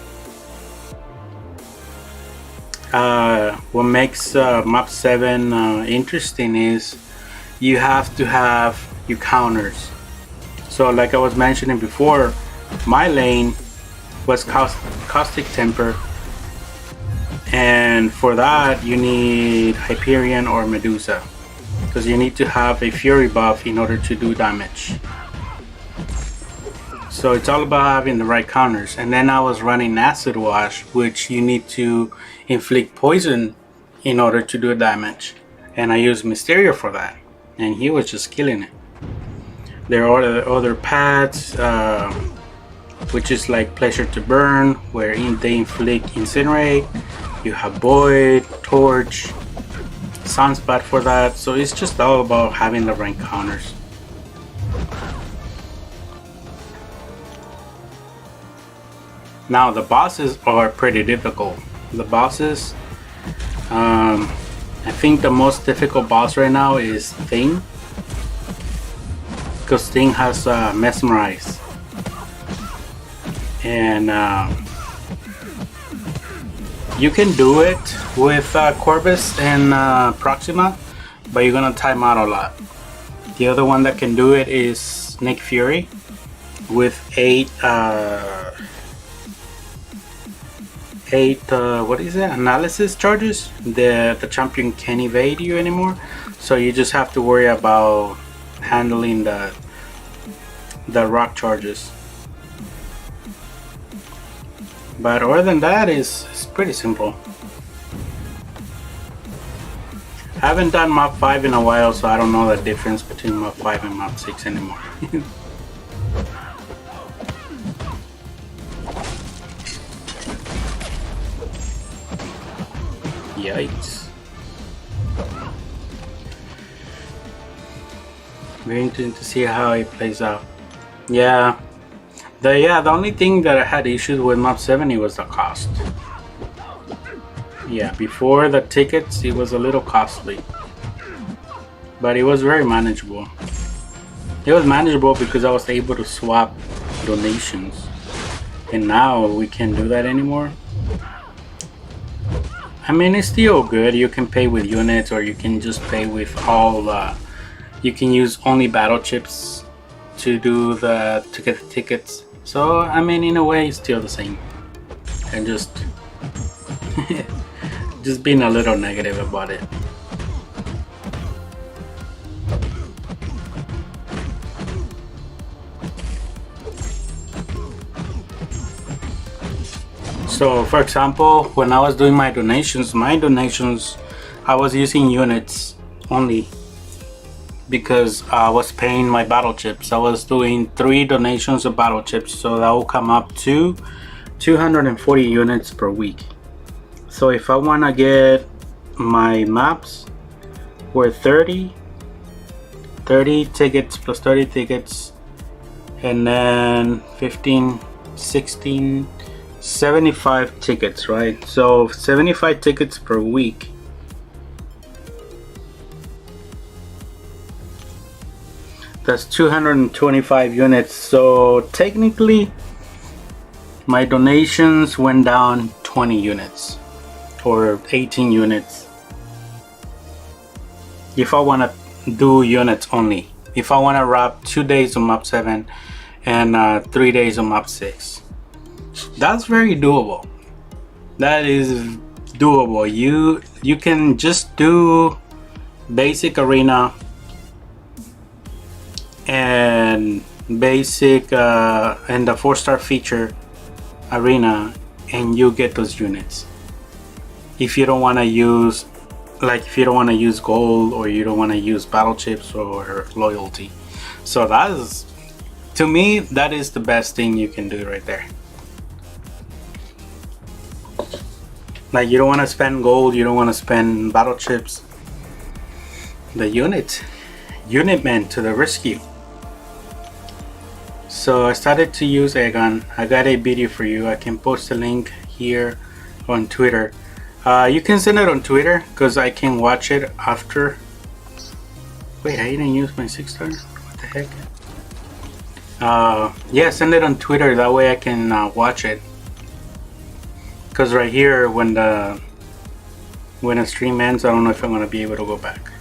What makes map 7 interesting is you have to have your counters. So like I was mentioning before, my lane was Caustic Temper, and for that you need Hyperion or Medusa, because you need to have a Fury buff in order to do damage. So it's all about having the right counters. And then I was running Acid Wash, which you need to inflict poison in order to do damage, and I used Mysterio for that, and he was just killing it. There are other paths, which is like Pleasure to Burn, where they inflict Incinerate. You have Void, Torch, Sunspot for that. So it's just all about having the right counters. Now the bosses are pretty difficult. The bosses, I think the most difficult boss right now is Thing, because Thing has Mesmerize. And you can do it with Corvus and Proxima, but you're gonna time out a lot. The other one that can do it is Nick Fury with 8 what is it, analysis charges. The champion can't evade you anymore, so you just have to worry about handling the rock charges. But other than that, it's pretty simple. I haven't done map 5 in a while, so I don't know the difference between map 5 and map 6 anymore. Yikes. Very interesting to see how it plays out. Yeah. The only thing that I had issues with map 70 was the cost. Yeah, before the tickets it was a little costly, but it was very manageable. It was manageable because I was able to swap donations, and now we can't do that anymore. I mean, it's still good. You can pay with units, or you can just pay with all you can use only battle chips to get the tickets. So I mean, in a way, it's still the same. And just just being a little negative about it. So for example, when I was doing my donations, I was using units only, because I was paying my battle chips. I was doing 3 donations of battle chips, so that will come up to 240 units per week. So if I want to get my maps were 30 tickets plus 30 tickets, and then 15, 16, 75 tickets, right? So 75 tickets per week. That's 225 units. So technically my donations went down 20 units or 18 units if I want to do units only. If I want to wrap 2 days on map 7 and 3 days on map 6, that's very doable. That is doable. You can just do basic arena and basic and the 4-star feature arena and you get those units. If you don't want to use, like if you don't want to use gold, or you don't want to use battle chips or loyalty. So that is, to me, that is the best thing you can do right there. Like, you don't want to spend gold, you don't want to spend battle chips. The unit men to the rescue. So I started to use Aegon. I got a video for you. I can post a link here on Twitter. You can send it on Twitter because I can watch it after. Wait, I didn't use my 6-star? What the heck? Yeah, send it on Twitter. That way I can watch it. Because right here, when a stream ends, I don't know if I'm going to be able to go back.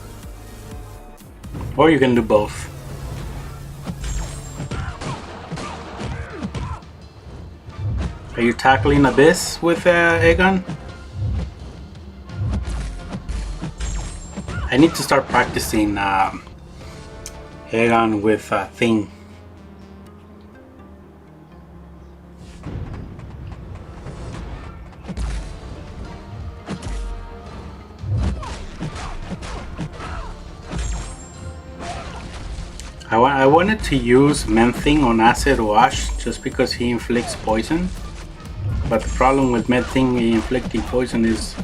Or you can do both. Are you tackling Abyss with Aegon? I need to start practicing Aegon with Thing. I wanted to use Menzing on Acid Wash just because he inflicts poison. But the problem with Menzing inflicting poison is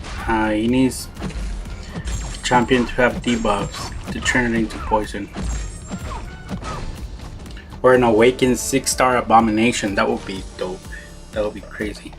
he needs the champion to have debuffs to turn it into poison. Or an Awakened 6-star Abomination, that would be dope. That would be crazy.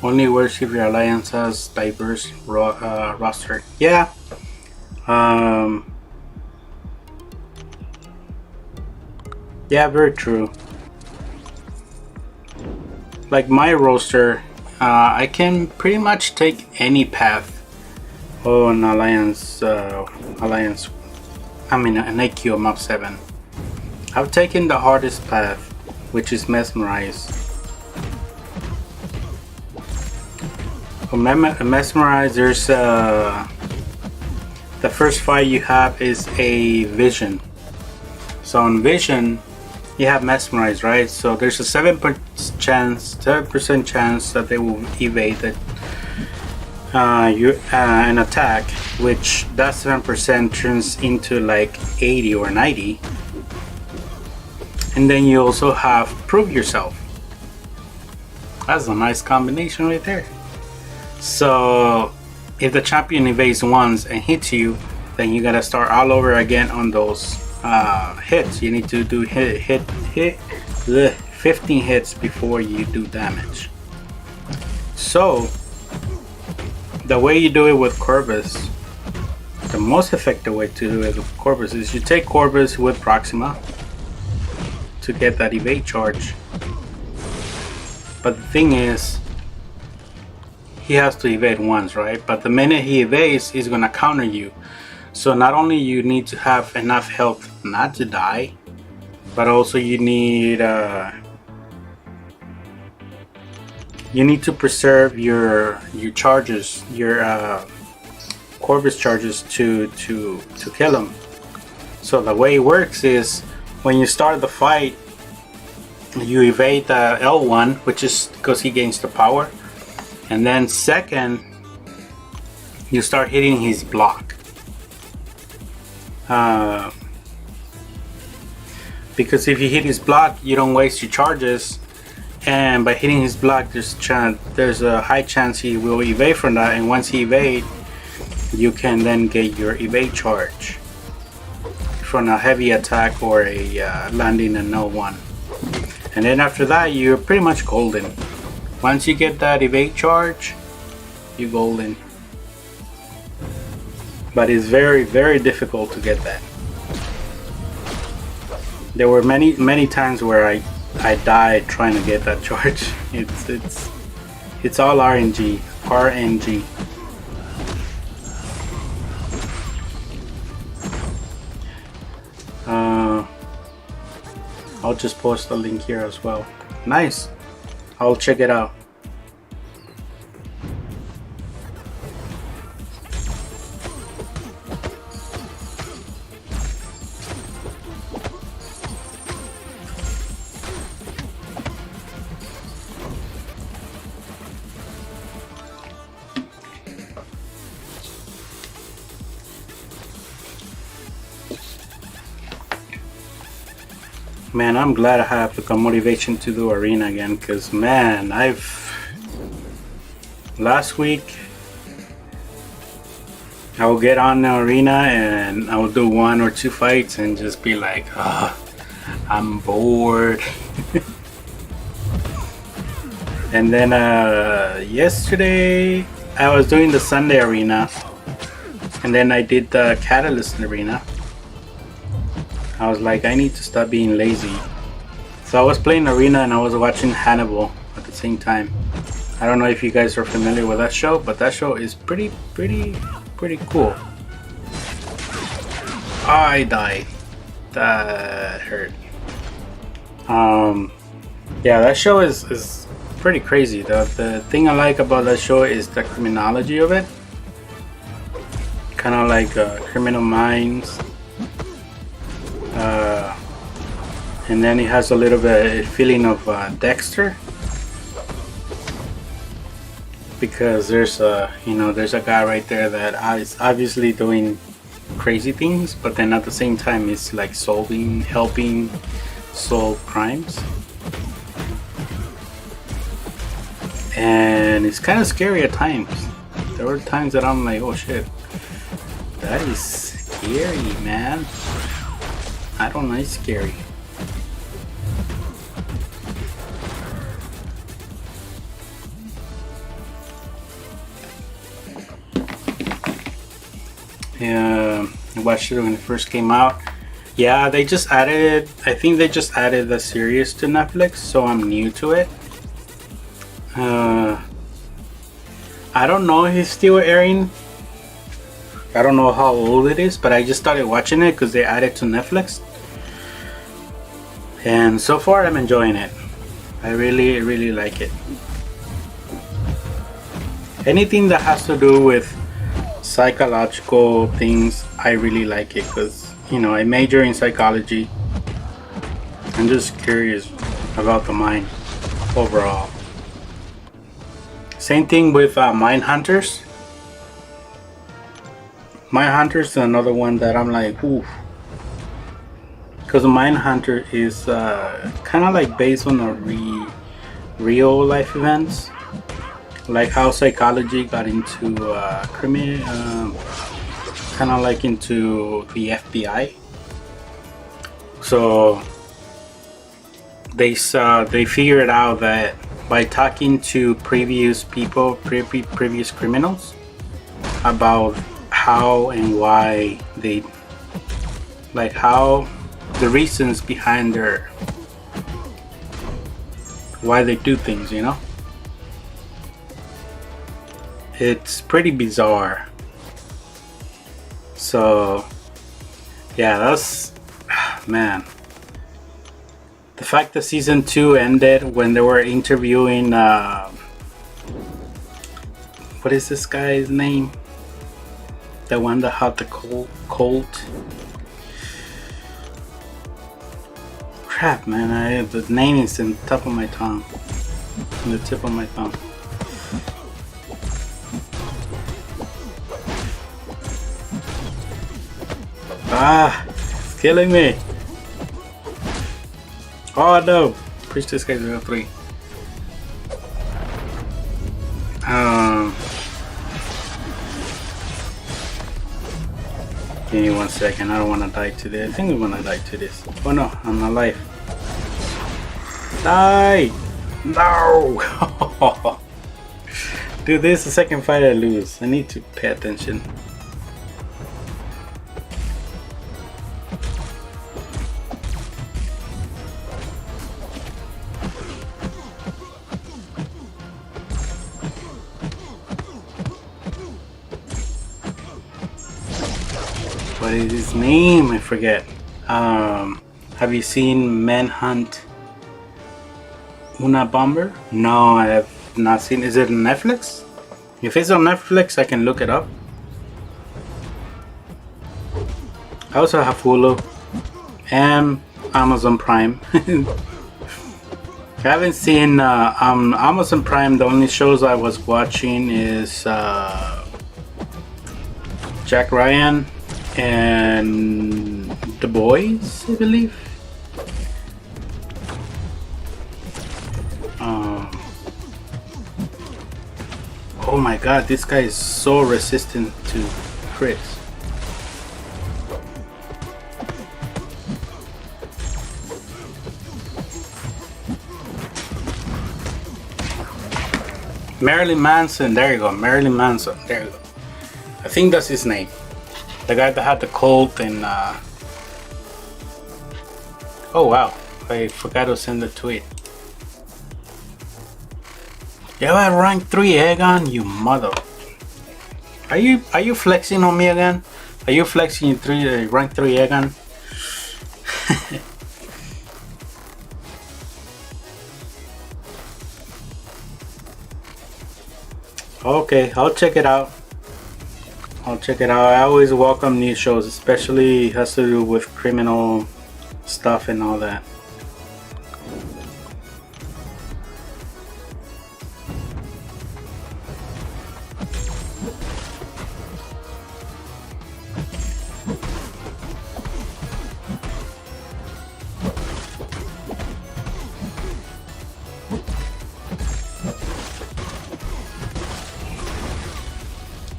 Only works if your alliance has diverse roster. Yeah. Yeah, very true. Like my roster, I can pretty much take any path on alliance. I mean, an AQ map 7. I've taken the hardest path, which is Mesmerize. For Mesmerize, there's the first fight you have is a Vision. So on Vision, you have Mesmerize, right? So there's a 7% chance that they will evade it. An attack, which that 7% turns into like 80 or 90. And then you also have Prove Yourself. That's a nice combination right there. So if the champion evades once and hits you, then you gotta start all over again on those hits. You need to do 15 hits before you do damage. So the way you do it with Corvus, the most effective way to do it with Corvus is you take Corvus with Proxima to get that evade charge. But the thing is, he has to evade once, right? But the minute he evades, he's gonna counter you. So not only you need to have enough health not to die, but also you need to preserve your charges, your Corvus charges to kill him. So the way it works is when you start the fight, you evade L1, which is because he gains the power. And then second, you start hitting his block. Because if you hit his block, you don't waste your charges. And by hitting his block, there's a high chance he will evade from that. And once he evades, you can then get your evade charge from a heavy attack or a landing in L1. And then after that, you're pretty much golden. Once you get that evade charge, you're golden. But it's very, very difficult to get that. There were many times where I died trying to get that charge. It's all RNG. I'll just post the link here as well. Nice. I'll check it out. Man, I'm glad I have the motivation to do arena again, because man, last week I will get on the arena and I will do 1 or 2 fights and just be like, I'm bored. And then yesterday I was doing the Sunday arena, and then I did the Catalyst arena. I was like, I need to stop being lazy. So I was playing arena and I was watching Hannibal at the same time. I don't know if you guys are familiar with that show, but that show is pretty cool. I died. That hurt. Yeah, that show is pretty crazy. The thing I like about that show is the criminology of it. Kind of like Criminal Minds. And then it has a little bit of feeling of Dexter, because there's a guy right there that is obviously doing crazy things, but then at the same time it's like helping solve crimes, and it's kind of scary at times. There were times that I'm like, oh shit, that is scary, man. I don't know, it's scary. Yeah, I watched it when it first came out. Yeah, they just added it. I think they just added the series to Netflix, so I'm new to it. I don't know if it's still airing. I don't know how old it is, but I just started watching it because they added to Netflix. And so far I'm enjoying it. I really like it. Anything that has to do with psychological things, I really like it, because I major in psychology. I'm just curious about the mind overall. Same thing with Mindhunters. Mindhunters is another one that I'm like, ooh, because Mindhunter is kind of like based on real life events, like how psychology got into kind of like into the FBI. So they figured out that by talking to previous people, previous criminals, about how and why they, like how the reasons behind why they do things, it's pretty bizarre. So yeah, that's, man, the fact that season 2 ended when they were interviewing what is this guy's name, the one that had the cult. Crap, man, the name is on the top of my tongue, on the tip of my tongue. It's killing me. Oh no, push this guy to 3. Give me 1 second, I don't want to die to this. I think I'm gonna die to this. Oh no, I'm alive. Die! No! Dude, this is the second fight I lose. I need to pay attention. What is his name? I forget. Have you seen Manhunt Unabomber? No, I have not seen. Is it on Netflix? If it's on Netflix, I can look it up. I also have Hulu and Amazon Prime. I haven't seen Amazon Prime. The only shows I was watching is Jack Ryan and The Boys, I believe. Oh my god, this guy is so resistant to crits. Marilyn Manson, there you go, Marilyn Manson, there you go. I think that's his name. The guy that had the cult and oh wow, I forgot to send the tweet. You have rank 3 Aegon, you mother. Are you flexing on me again? Are you flexing in rank 3 Aegon? Okay, I'll check it out. I always welcome new shows, especially has to do with criminal stuff and all that.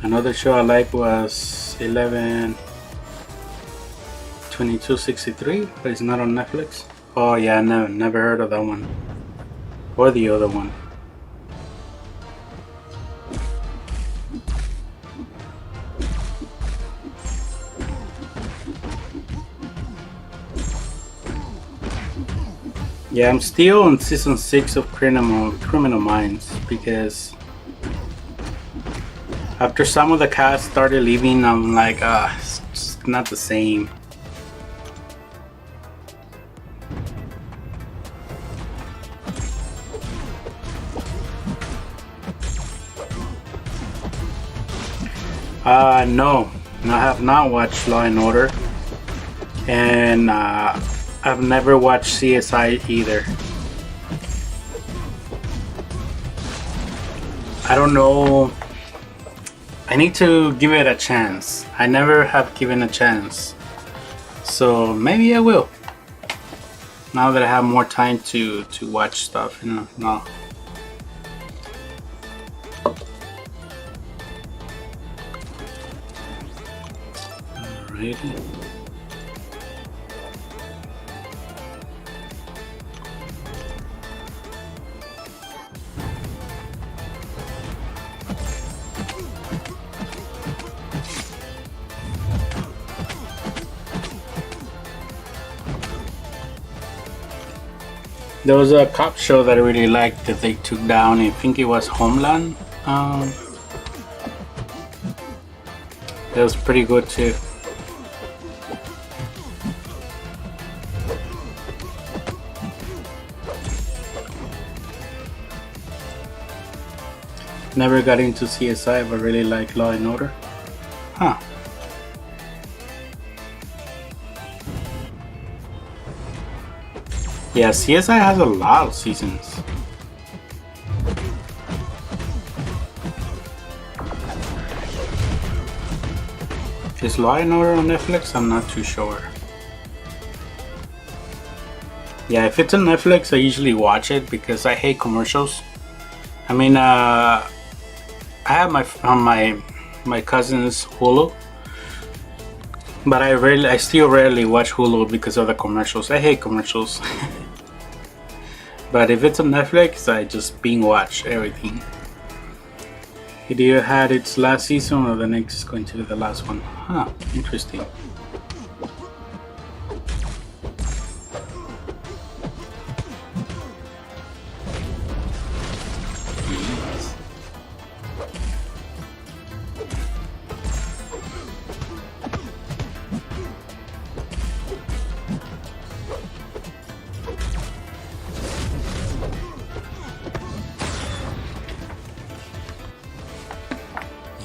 Another show I like was 11/22/63, but it's not on Netflix. Oh yeah, never heard of that one. Or the other one. Yeah, I'm still on season 6 of Criminal Minds because after some of the cast started leaving, I'm like, it's just not the same. No, I have not watched Law and Order, and I've never watched CSI either. I don't know. I need to give it a chance. I never have given a chance, so maybe I will. Now that I have more time to watch stuff, you know. No. Alrighty. There was a cop show that I really liked that they took down. I think it was Homeland. That was pretty good too. Never got into CSI, but really like Law and Order. Huh. Yeah, CSI has a lot of seasons. Is Law and Order on Netflix? I'm not too sure. Yeah, if it's on Netflix, I usually watch it because I hate commercials. I mean, I have my cousin's Hulu, but I still rarely watch Hulu because of the commercials. I hate commercials. But if it's on Netflix, I just binge watch everything. It either had its last season or the next is going to be the last one. Huh, interesting.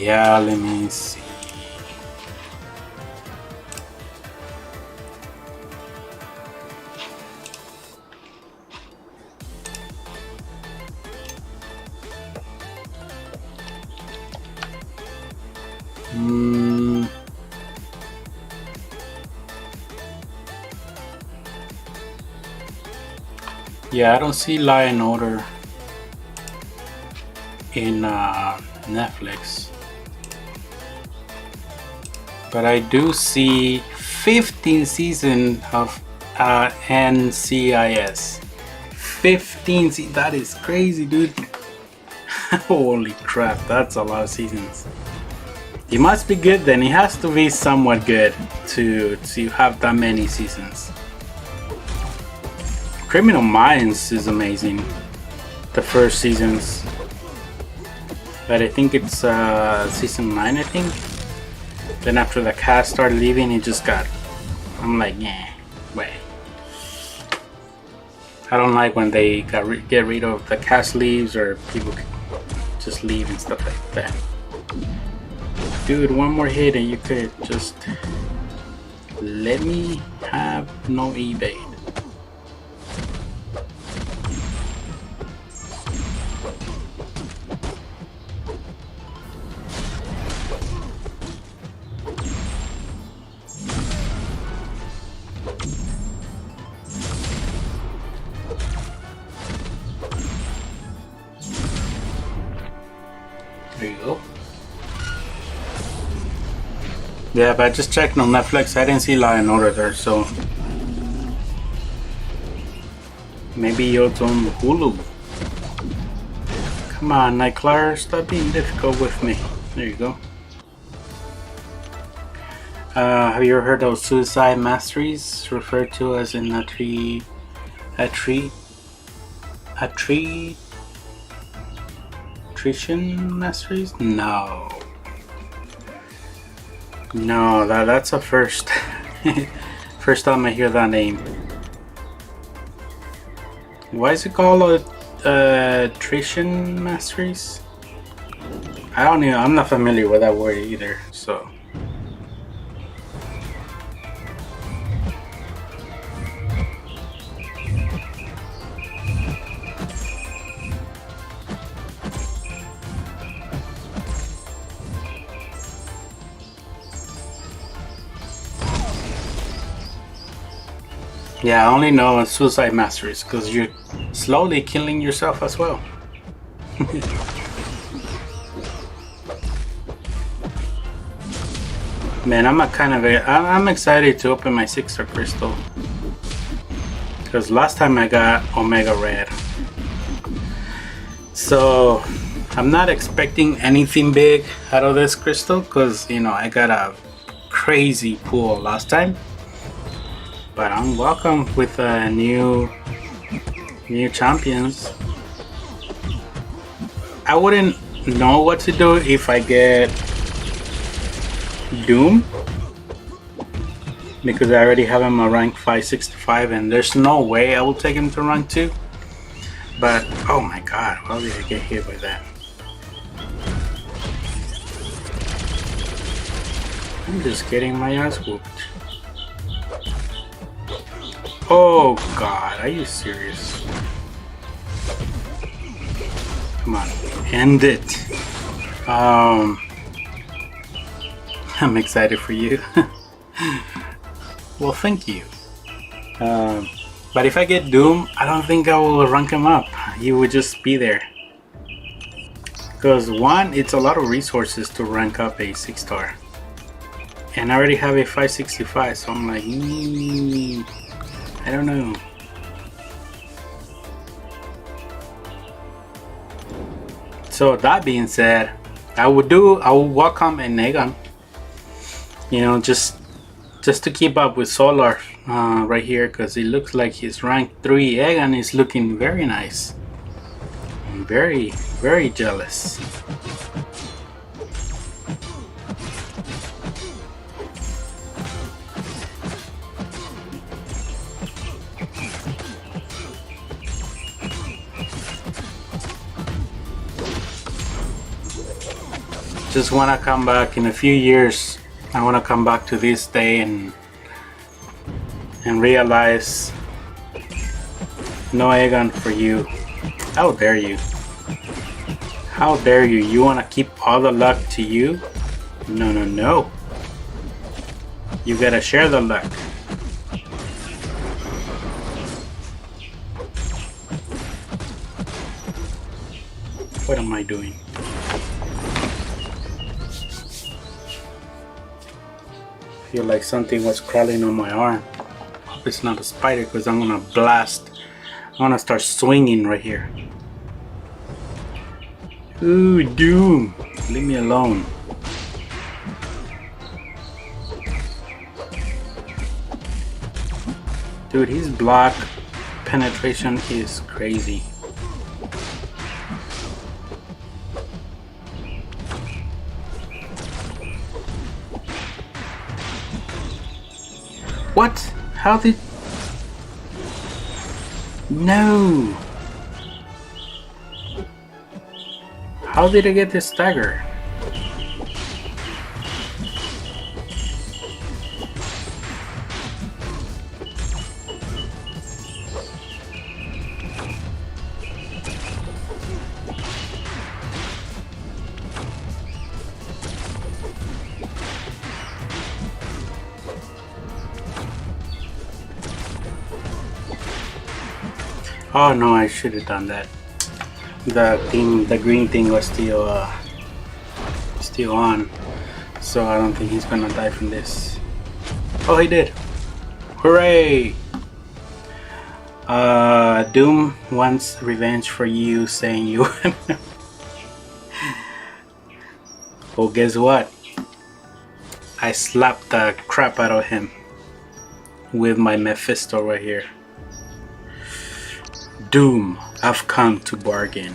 Yeah, let me see. Yeah, I don't see Law and Order in Netflix, but I do see 15 season of NCIS. 15 that is crazy, dude. Holy crap, that's a lot of seasons. He must be good then. He has to be somewhat good to have that many seasons. Criminal Minds is amazing. The first seasons. But I think it's season 9, I think. Then after the cast started leaving, it just got... I'm like, yeah, wait. I don't like when they get rid of the cast leaves or people just leave and stuff like that. Dude, one more hit and you could just let me have no evade. There you go. Yeah, but I just checked on Netflix. I didn't see Law and Order there, so maybe it's on Hulu. Come on, Nightcrawler, stop being difficult with me. There you go. Have you ever heard of suicide masteries, referred to as in attrition masteries? No. No, that's a first. First time I hear that name. Why is it called attrition masteries? I don't know. I'm not familiar with that word either. So. Yeah, I only know suicide masteries because you're slowly killing yourself as well. Man, I'm excited to open my 6-star crystal because last time I got Omega Red. So I'm not expecting anything big out of this crystal because, you know, I got a crazy pull last time. But I'm welcome with new champions. I wouldn't know what to do if I get Doom, because I already have him a rank 565 and there's no way I will take him to rank 2. But oh my god, how did I get hit by that? I'm just getting my ass whooped. Oh god, are you serious? Come on, end it. I'm excited for you. Well, thank you. But if I get Doom, I don't think I will rank him up. He would just be there. Because one, it's a lot of resources to rank up a 6-star. And I already have a 565, so I'm like, I don't know. So that being said, I will welcome a Negan. You know, just to keep up with Solar right here, because it looks like his rank 3 Egan is looking very nice. I'm very, very jealous. just want to come back in a few years. I want to come back to this day and realize no Aegon for you. How dare you? How dare you? You want to keep all the luck to you? No, no, no. You gotta share the luck. What am I doing? I feel like something was crawling on my arm. Hope it's not a spider, because I'm gonna blast. I'm gonna start swinging right here. Ooh, Doom! Leave me alone. Dude, his block penetration is crazy. What? How did... No! How did I get this stagger? Oh no, I should have done that. The green thing was still on, so I don't think he's gonna die from this. Oh, he did! Hooray! Doom wants revenge for you, saying you. Well, guess what? I slapped the crap out of him with my Mephisto right here. Doom, I've come to bargain.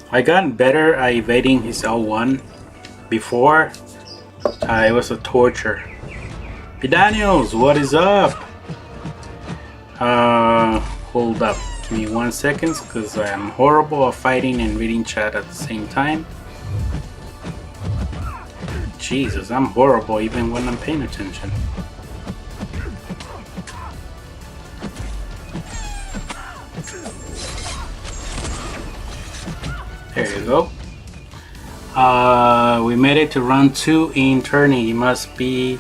I got better at evading his L1 before. It was a torture. B Daniels, what is up? Hold up. Give me 1 second, because I'm horrible at fighting and reading chat at the same time. Jesus, I'm horrible even when I'm paying attention. There you go. We made it to round 2 in tourney. It must be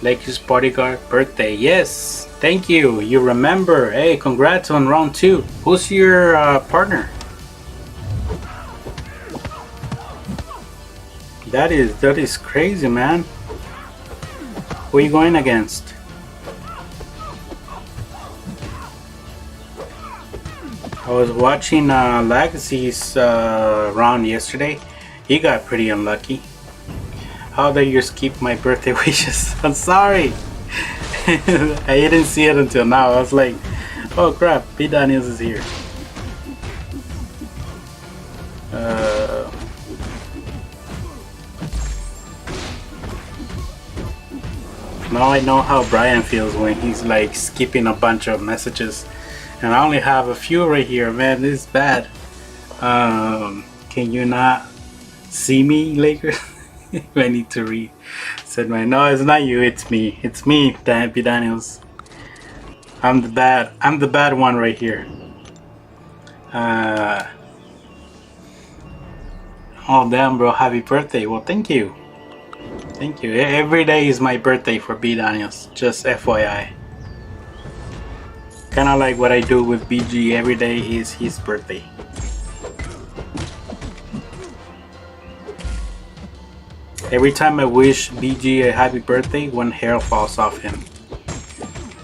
Lakers bodyguard birthday. Yes, thank you. You remember. Hey, congrats on round 2. Who's your partner? That is crazy, man. Who are you going against? I was watching Legacy's round yesterday. He got pretty unlucky. How dare you skip my birthday wishes? I'm sorry. I didn't see it until now. I was like, oh crap, B Daniels is here. Now I know how Brian feels when he's like skipping a bunch of messages. And I only have a few right here, man. This is bad. Can you not see me, Lakers? I need to read. Said my no, it's not you. It's me. It's me, B Daniels. I'm the bad one right here. Oh damn, bro! Happy birthday. Well, thank you. Thank you. Every day is my birthday for B Daniels. Just FYI. Kind of like what I do with BG. Every day is his birthday. Every time I wish BG a happy birthday, one hair falls off him.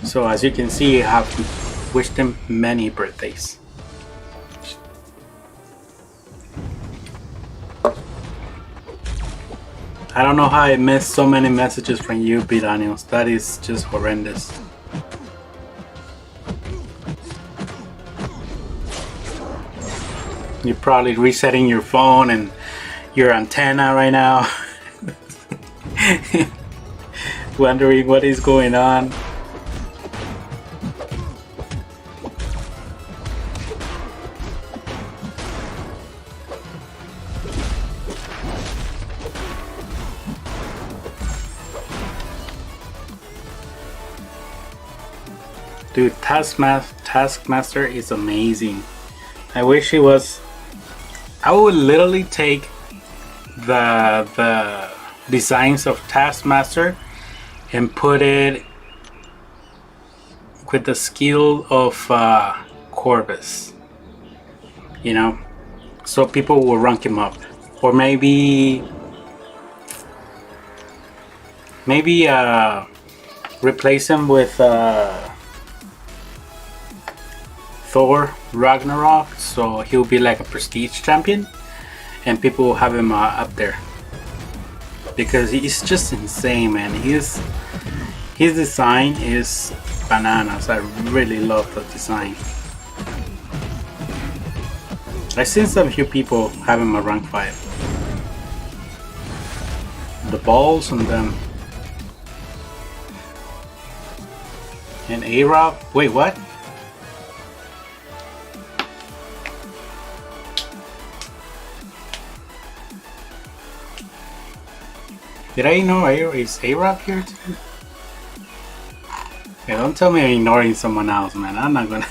So as you can see, I have wished him many birthdays. I don't know how I missed so many messages from you, B Daniels. That is just horrendous. You're probably resetting your phone and your antenna right now. Wondering what is going on. Dude, Taskmaster is amazing. I wish he was. I would literally take the designs of Taskmaster and put it with the skill of Corvus, you know, so people will rank him up, or maybe replace him with Thor Ragnarok, so he'll be like a prestige champion, and people will have him up there because he's just insane, man. His design is bananas. I really love the design. I've seen some few people have him at rank 5. The balls on them. And A-Rob? Wait, what? Did I know is A-Rob here too? Yeah, don't tell me I'm ignoring someone else, man. I'm not gonna.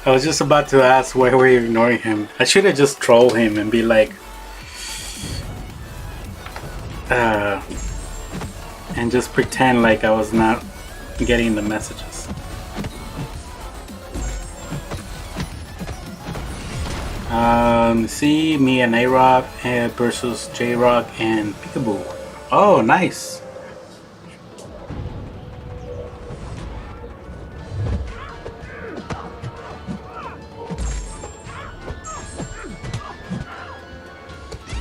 I was just about to ask why we're ignoring him. I should have just trolled him and be like, and just pretend like I was not getting the messages. See, me and A-Rob versus J-Rock and Peekaboo. Oh, nice.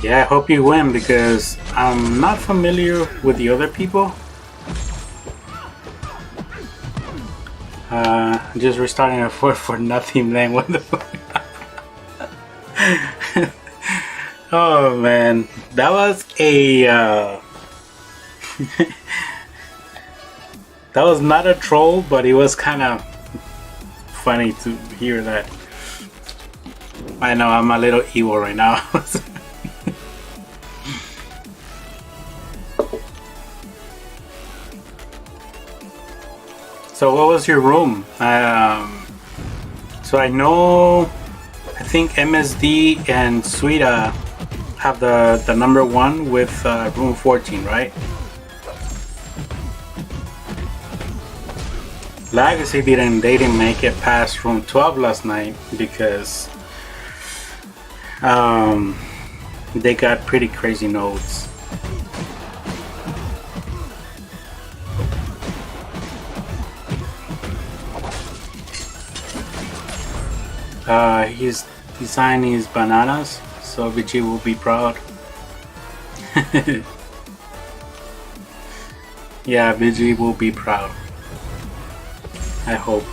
Yeah, I hope you win because I'm not familiar with the other people. Just restarting a for nothing then. What the fuck? Oh man, that was a that was not a troll, but it was kind of funny to hear that. I know I'm a little evil right now. So what was your room? So I know, I think MSD and Suida have the number 1 with room 14, right? Legacy didn't make it past room 12 last night because they got pretty crazy nodes. His design is bananas, so VG will be proud. Yeah, VG will be proud. I hope.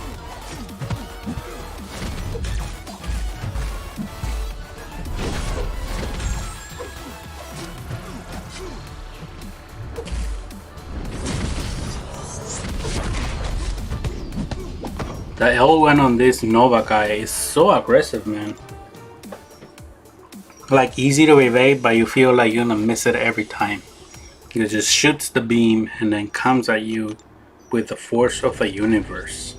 The L1 on this Nova guy is so aggressive, man. Like easy to evade, but you feel like you're gonna miss it every time. It just shoots the beam and then comes at you with the force of the universe.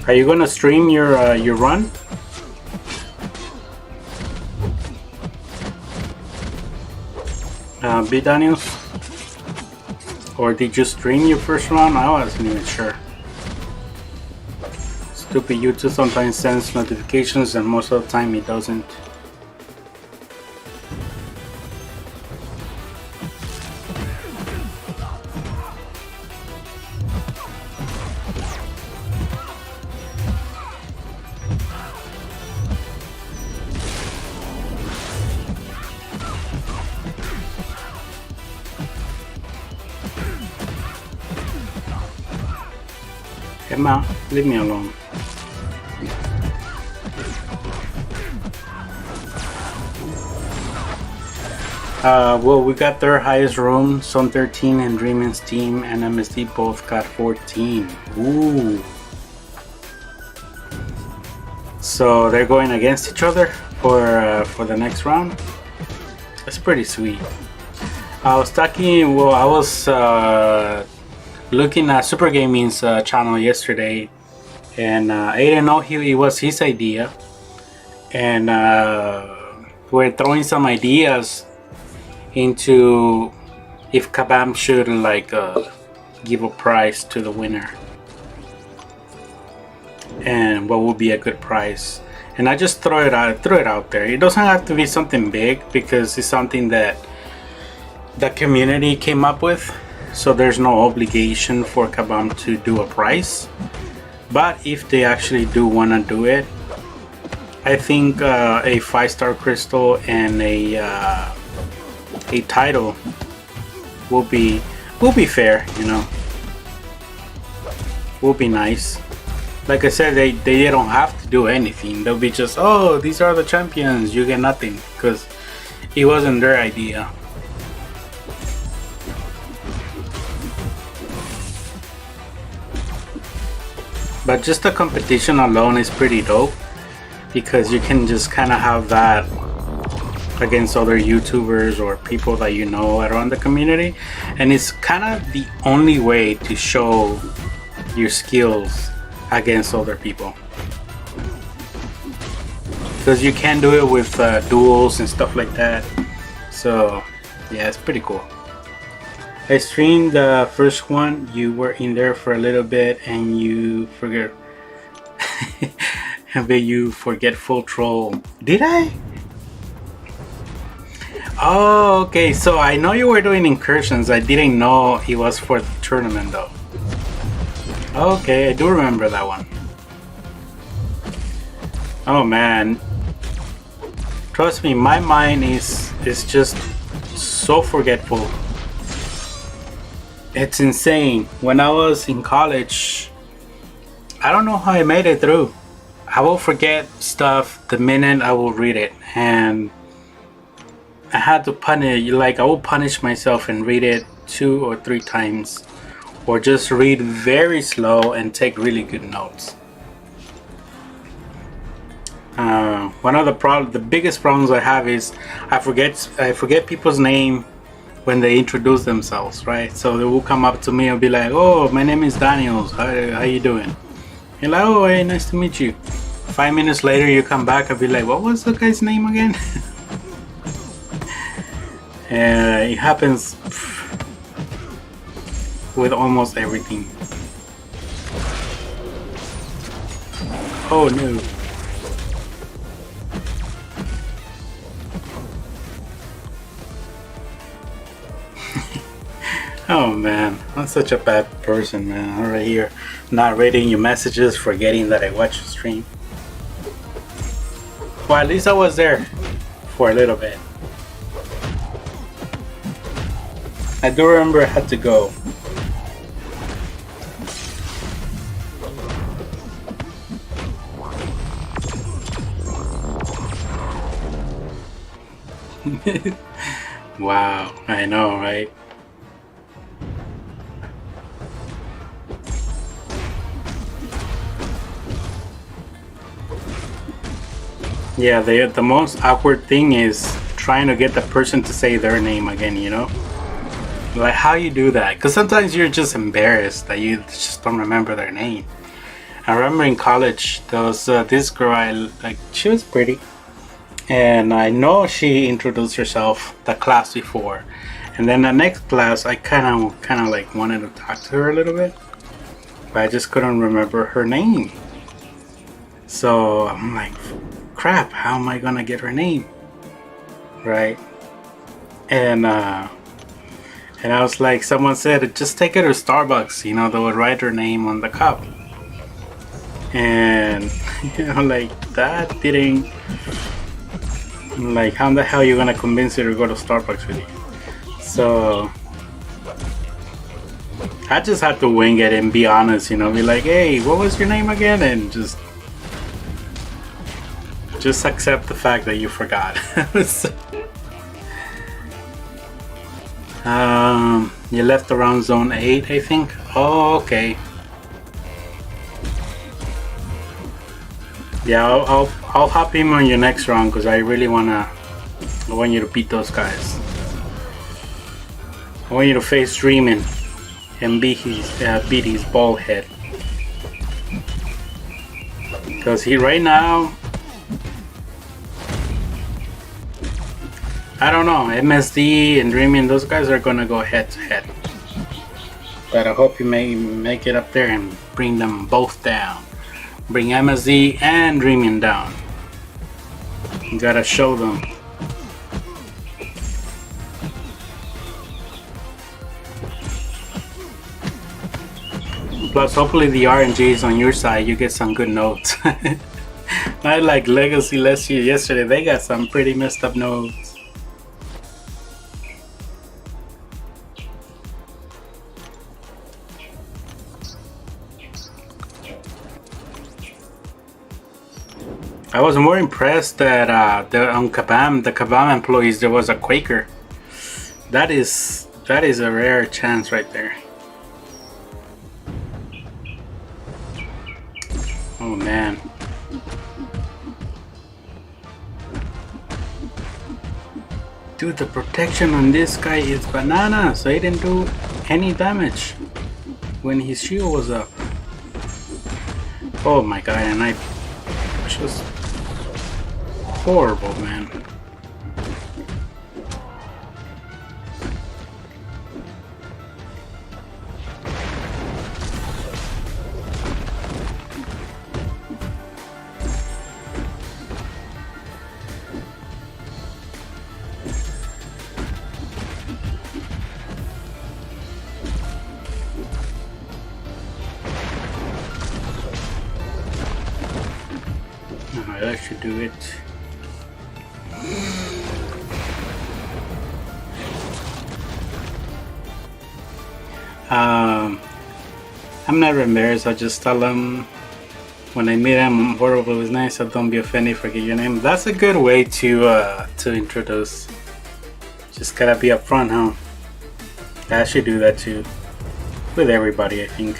Are you gonna stream your run? B Daniels? Or did you stream your first run? I wasn't even sure. Stupid YouTube sometimes sends notifications and most of the time it doesn't. Come out, leave me alone. Well, we got their highest room, Zone 13 and Dreaming's team and MSD both got 14. Ooh. So they're going against each other for the next round. That's pretty sweet. I was talking. Well, I was looking at Super Gaming's channel yesterday, and I didn't know it was his idea, and we're throwing some ideas into if Kabam should like give a prize to the winner, and what would be a good prize. And I just throw it out there. It doesn't have to be something big because it's something that the community came up with, so there's no obligation for Kabam to do a prize. But if they actually do want to do it, I think a 5-star crystal and a title will be fair, you know. Will be nice. Like I said, they don't have to do anything. They'll be just, oh, these are the champions, you get nothing, because it wasn't their idea. But just the competition alone is pretty dope, because you can just kind of have that against other YouTubers or people that you know around the community, and it's kind of the only way to show your skills against other people, because you can do it with duels and stuff like that. So yeah, it's pretty cool. I streamed the first one. You were in there for a little bit and you forget but you forgetful troll. Did I? Oh, okay, so I know you were doing incursions. I didn't know it was for the tournament though. Okay, I do remember that one. Oh man, trust me, my mind is just so forgetful. It's insane. When I was in college, I don't know how I made it through. I will forget stuff the minute I will read it, and I had to punish, like I will punish myself and read it 2 or 3 times, or just read very slow and take really good notes. One of the biggest problems I have is I forget people's name when they introduce themselves, right? So they will come up to me and be like, "Oh, my name is Daniels. How you doing?" You're like, "Oh, hey, nice to meet you." 5 minutes later, you come back and be like, "What was the guy's name again?" It happens with almost everything. Oh no. Oh man, I'm such a bad person, man. I'm right here, not reading your messages, forgetting that I watched the stream. Well, at least I was there for a little bit. I do remember I had to go. Wow, I know, right? Yeah, the most awkward thing is trying to get the person to say their name again, you know? Like, how you do that? Because sometimes you're just embarrassed that you just don't remember their name. I remember in college, there was this girl, she was pretty. And I know she introduced herself the class before. And then the next class, I kind of like wanted to talk to her a little bit. But I just couldn't remember her name. So I'm like, crap, how am I gonna get her name? Right? And I was like, someone said, just take her to Starbucks, you know, they would write her name on the cup. And, you know, like, that didn't, like, how the hell are you gonna convince her to go to Starbucks with you? So, I just had to wing it and be honest, you know, be like, hey, what was your name again? And just accept the fact that you forgot. You left around zone 8, I think. Oh, okay. Yeah, I'll hop him on your next round because I really I want you to beat those guys. I want you to face Dreamin' and beat his bald head. Because he right now, I don't know, MSD and Dreamin', those guys are gonna go head to head. But I hope you may make it up there and bring them both down. Bring MSD and Dreamin' down. You gotta show them. Plus, hopefully the RNG is on your side. You get some good notes. Not like Legacy yesterday. They got some pretty messed up notes. I was more impressed that on Kabam, the Kabam employees, there was a Quaker. That is a rare chance right there. Oh man. Dude, the protection on this guy is bananas. So he didn't do any damage when his shield was up. Oh my god, and I just horrible, man. That should do it. I'm never embarrassed. I just tell them when I meet them, I'm horrible. It's nice. So don't be offended. Forget your name. That's a good way to introduce. Just gotta be upfront, huh? I should do that too with everybody, I think.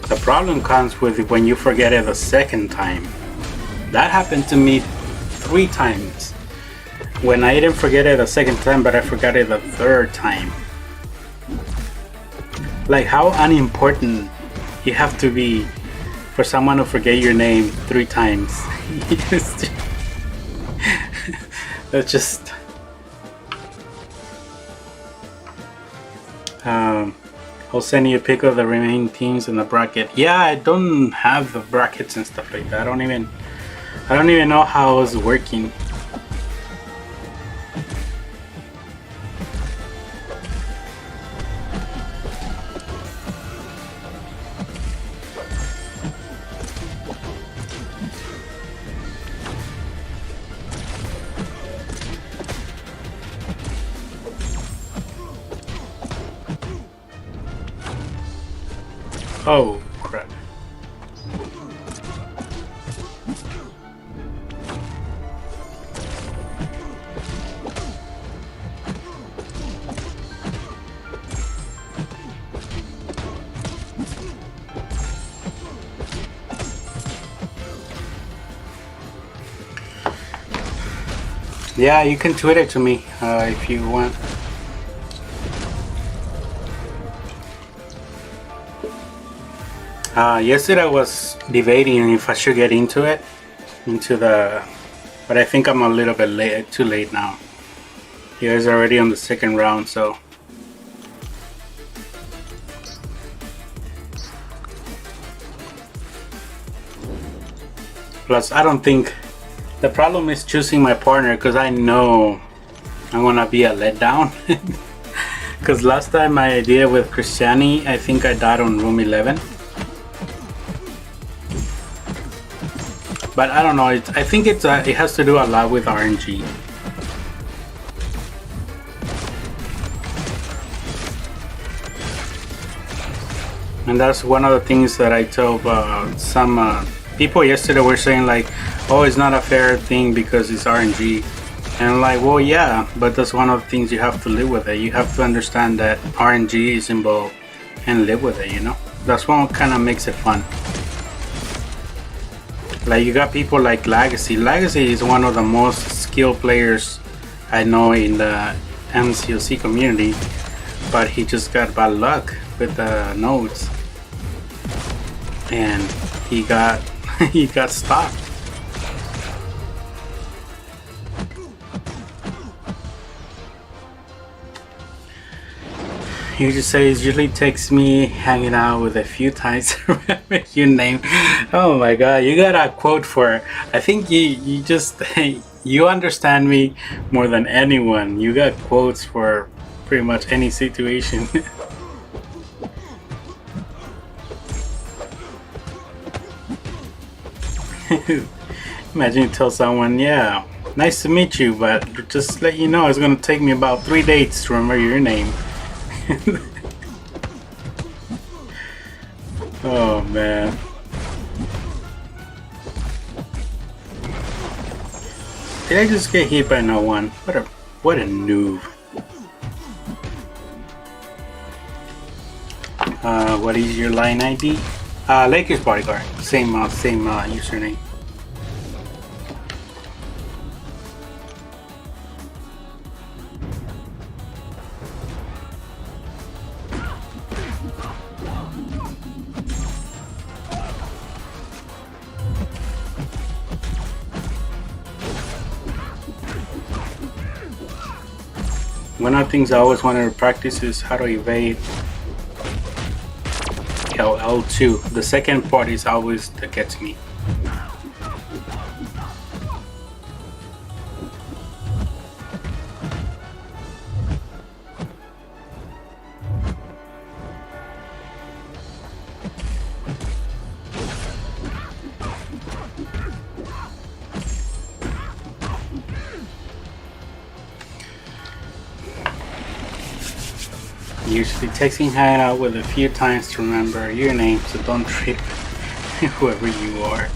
The problem comes with when you forget it the second time. That happened to me 3 times. When I didn't forget it the second time, but I forgot it the 3rd time. Like how unimportant you have to be for someone to forget your name 3 times. That's just... I'll send you a pic of the remaining teams in the bracket. Yeah, I don't have the brackets and stuff like that. I don't even know how it's working. Oh, crap. Yeah, you can tweet it to me if you want. Yesterday I was debating if I should get into it, but I think I'm a little bit too late now. You guys are already on the 2nd round, so. Plus, I don't think, the problem is choosing my partner because I know I'm gonna be a letdown. Because last time I did it with Christiani, I think I died on room 11. But I don't know. I think it has to do a lot with RNG. And that's one of the things that I tell some people yesterday were saying like, oh, it's not a fair thing because it's RNG. And I'm like, well, yeah, but that's one of the things you have to live with it. You have to understand that RNG is involved and live with it, you know? That's what kind of makes it fun. Like, you got people like Legacy. Legacy is one of the most skilled players I know in the MCOC community, but he just got bad luck with the nodes. And he got he got stopped. He just says usually takes me hanging out with a few times to remember your name. Oh my god, you got a quote for it. I think you just you understand me more than anyone. You got quotes for pretty much any situation. Imagine you tell someone, yeah, nice to meet you, but just let you know it's gonna take me about 3 dates to remember your name. Oh man. Did I just get hit by no one? What a noob. What is your line ID? Lakers bodyguard. Same username. One of the things I always wanted to practice is how to evade L2. The second part is always that gets me. Usually texting hang out with a few times to remember your name, so don't trip whoever you are.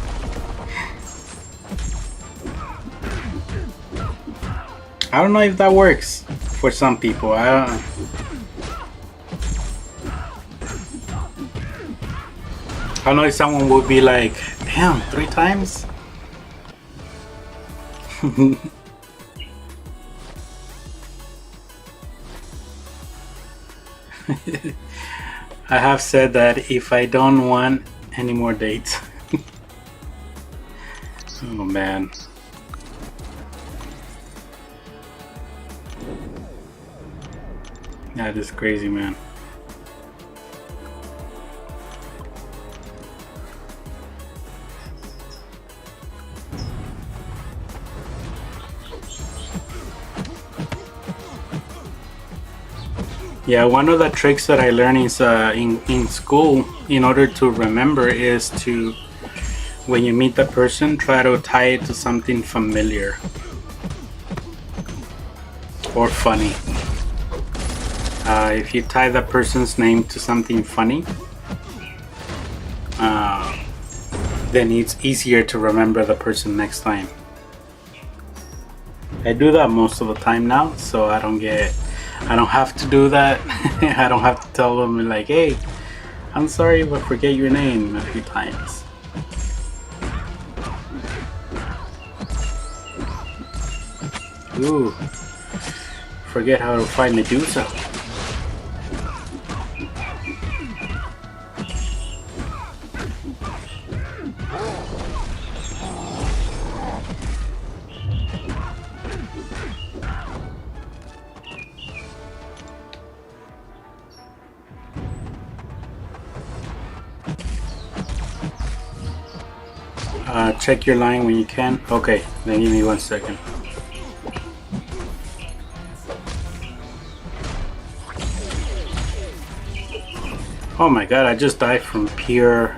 I don't know if that works for some people. I don't know if someone would be like, damn, 3 times? I have said that if I don't want any more dates. Oh man. That is crazy, man. Yeah, one of the tricks that I learned is in school, in order to remember, is to, when you meet the person, try to tie it to something familiar or funny. If you tie the person's name to something funny, then it's easier to remember the person next time. I do that most of the time now, so I don't have to do that. I don't have to tell them like, hey, I'm sorry if I forget your name a few times. Ooh, forget how to find Medusa. Check your line when you can. Okay, then give me 1 second. Oh my god, I just died from pure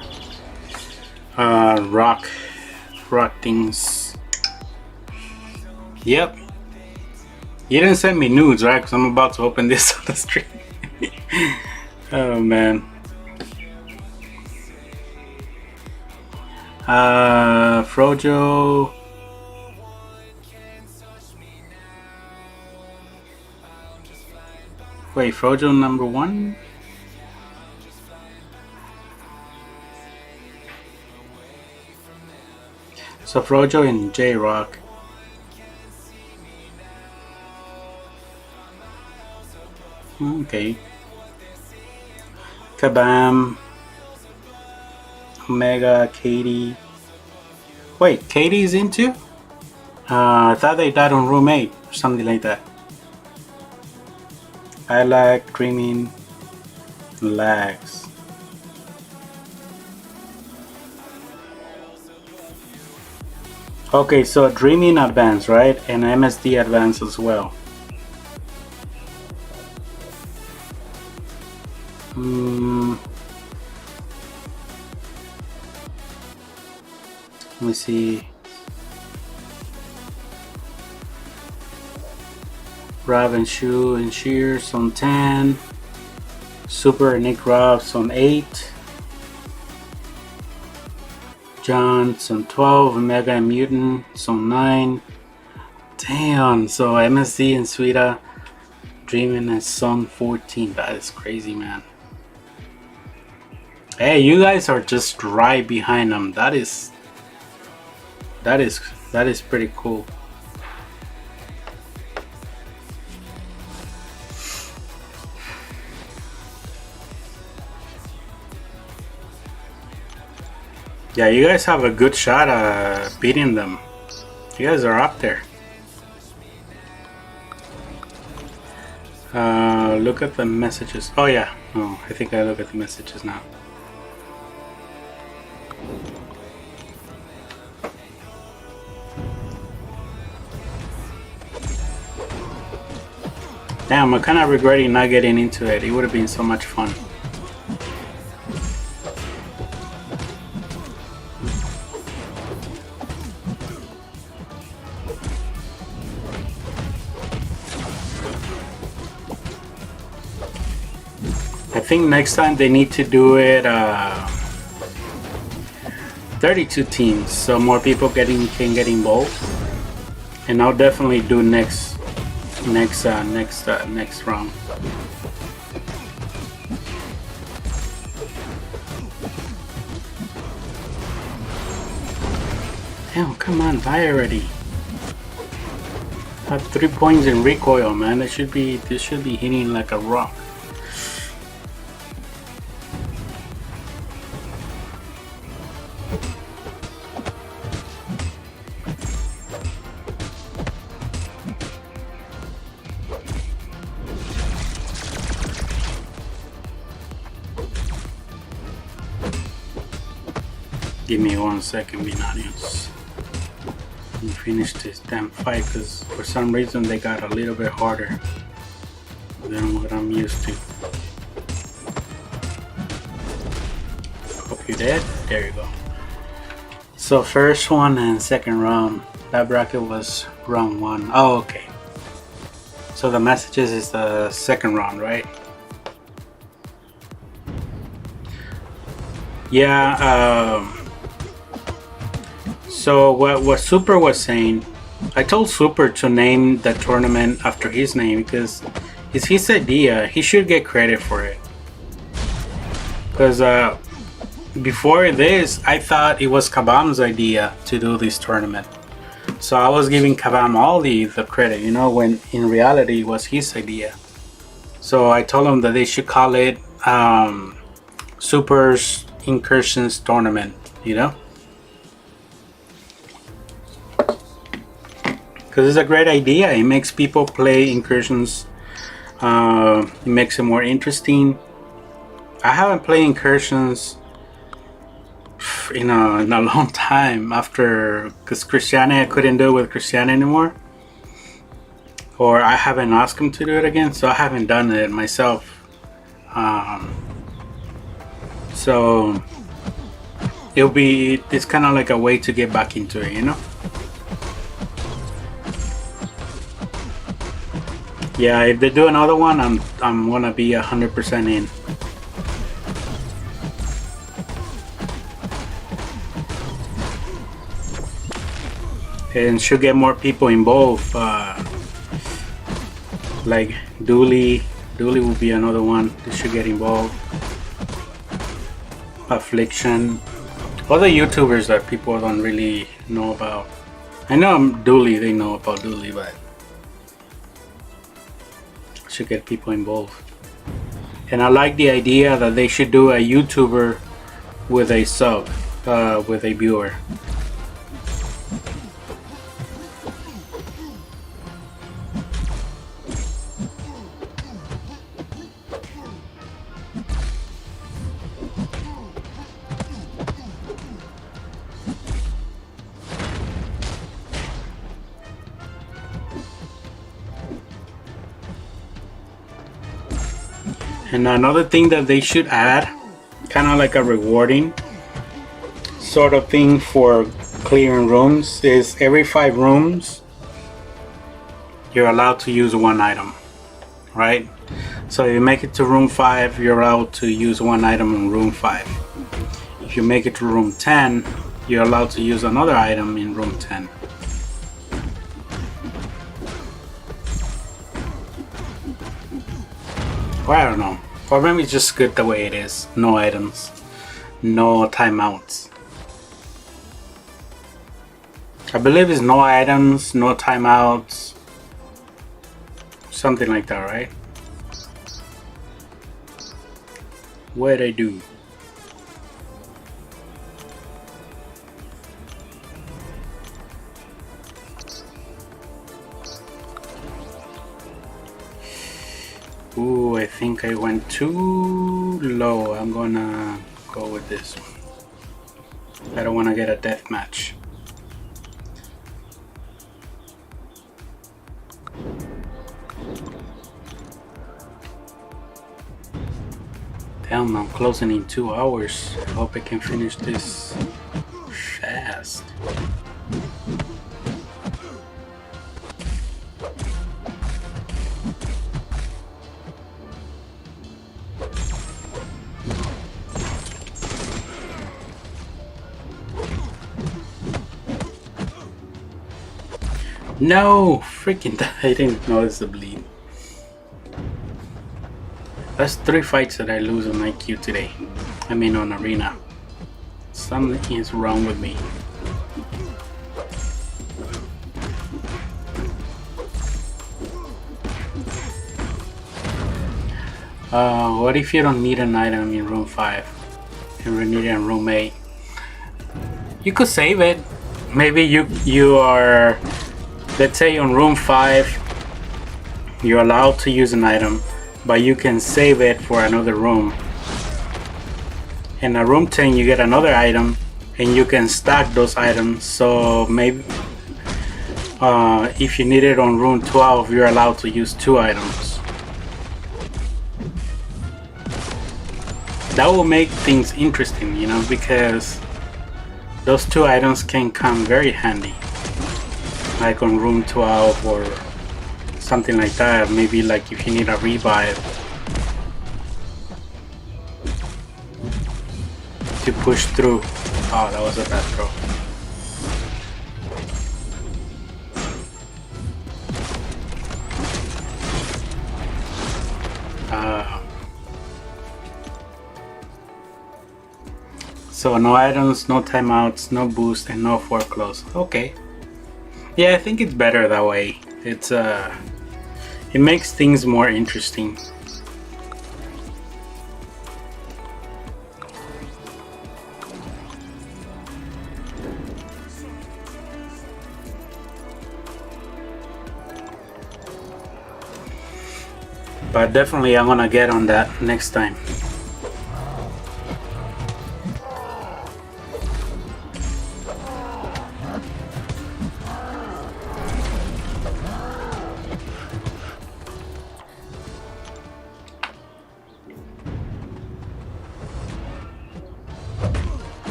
rock things. Yep. You didn't send me nudes, right? Because I'm about to open this on the stream. Oh man. Frojo. Wait, Frojo number 1? So Frojo and J-Rock. Okay. Kabam. Omega, Katie. Wait, Katie's into? I thought they died on room 8 or something like that. I like Dreaming Lags. Okay, so Dreaming advanced, right? And MSD advanced as well. Let me see. Rob and Shu and Shears on 10. Super and Nick Robs on 8. John's on 12. Omega and Mutant on 9. Damn, so MSD and Suida Dreaming is on 14. That is crazy, man. Hey, you guys are just right behind them. That is pretty cool. Yeah, you guys have a good shot at beating them. You guys are up there. Look at the messages. Oh yeah, oh, I think I look at the messages now. Damn, I'm kind of regretting not getting into it. It would have been so much fun. I think next time they need to do it 32 teams, so more people can get involved. And I'll definitely do next round. Damn, come on, die already. I have 3 points in recoil, man. This should be hitting like a rock. Give me 1 second, Binarians. Let me finish this damn fight, because for some reason they got a little bit harder than what I'm used to. Hope you're dead. There you go. So first one and second round. That bracket was round 1. Oh, okay. So the messages is the second round, right? Yeah. So what Super was saying, I told Super to name the tournament after his name because it's his idea. He should get credit for it. Because before this, I thought it was Kabam's idea to do this tournament. So I was giving Kabam all the credit, you know, when in reality it was his idea. So I told him that they should call it Super's Incursions Tournament, you know? Because it's a great idea. It makes people play Incursions. It makes it more interesting. I haven't played Incursions in a long time because Christiane, I couldn't do it with Christiane anymore. Or I haven't asked him to do it again, so I haven't done it myself. So it's kind of like a way to get back into it, you know? Yeah, if they do another one, I'm gonna be 100% in. and should get more people involved. Like Dooley will be another one that should get involved. Affliction, other YouTubers that people don't really know about. I know Dooley, they know about Dooley, but should get people involved. And I like the idea that they should do a YouTuber with a sub, with a viewer. And another thing that they should add, kind of like a rewarding sort of thing for clearing rooms, is every 5 rooms you're allowed to use 1 item, right? So if you make it to room 5, you're allowed to use 1 item in room 5. If you make it to room 10, you're allowed to use another item in room 10. Or I don't know. Or maybe it's just good the way it is. No items. No timeouts. I believe it's no items, no timeouts. Something like that, right? What'd I do? Ooh, I think I went too low. I'm gonna go with this one. I don't want to get a death match. Damn, I'm closing in 2 hours. I hope I can finish this fast. No! Freaking I didn't notice the bleed. That's 3 fights that I lose on IQ today. I mean on Arena. Something is wrong with me. What if you don't need an item in room 5? You need it in room 8. You could save it. Maybe you are, let's say on room 5 you're allowed to use an item, but you can save it for another room. In a room 10 you get another item and you can stack those items. So maybe if you need it on room 12, you're allowed to use 2 items. That will make things interesting, you know, because those 2 items can come very handy, like on room 12 or something like that. Maybe like if you need a revive to push through. Oh, that was a bad throw. So no items, no timeouts, no boost, and no foreclose. Okay. Yeah, I think it's better that way. It's it makes things more interesting. But definitely I'm gonna get on that next time.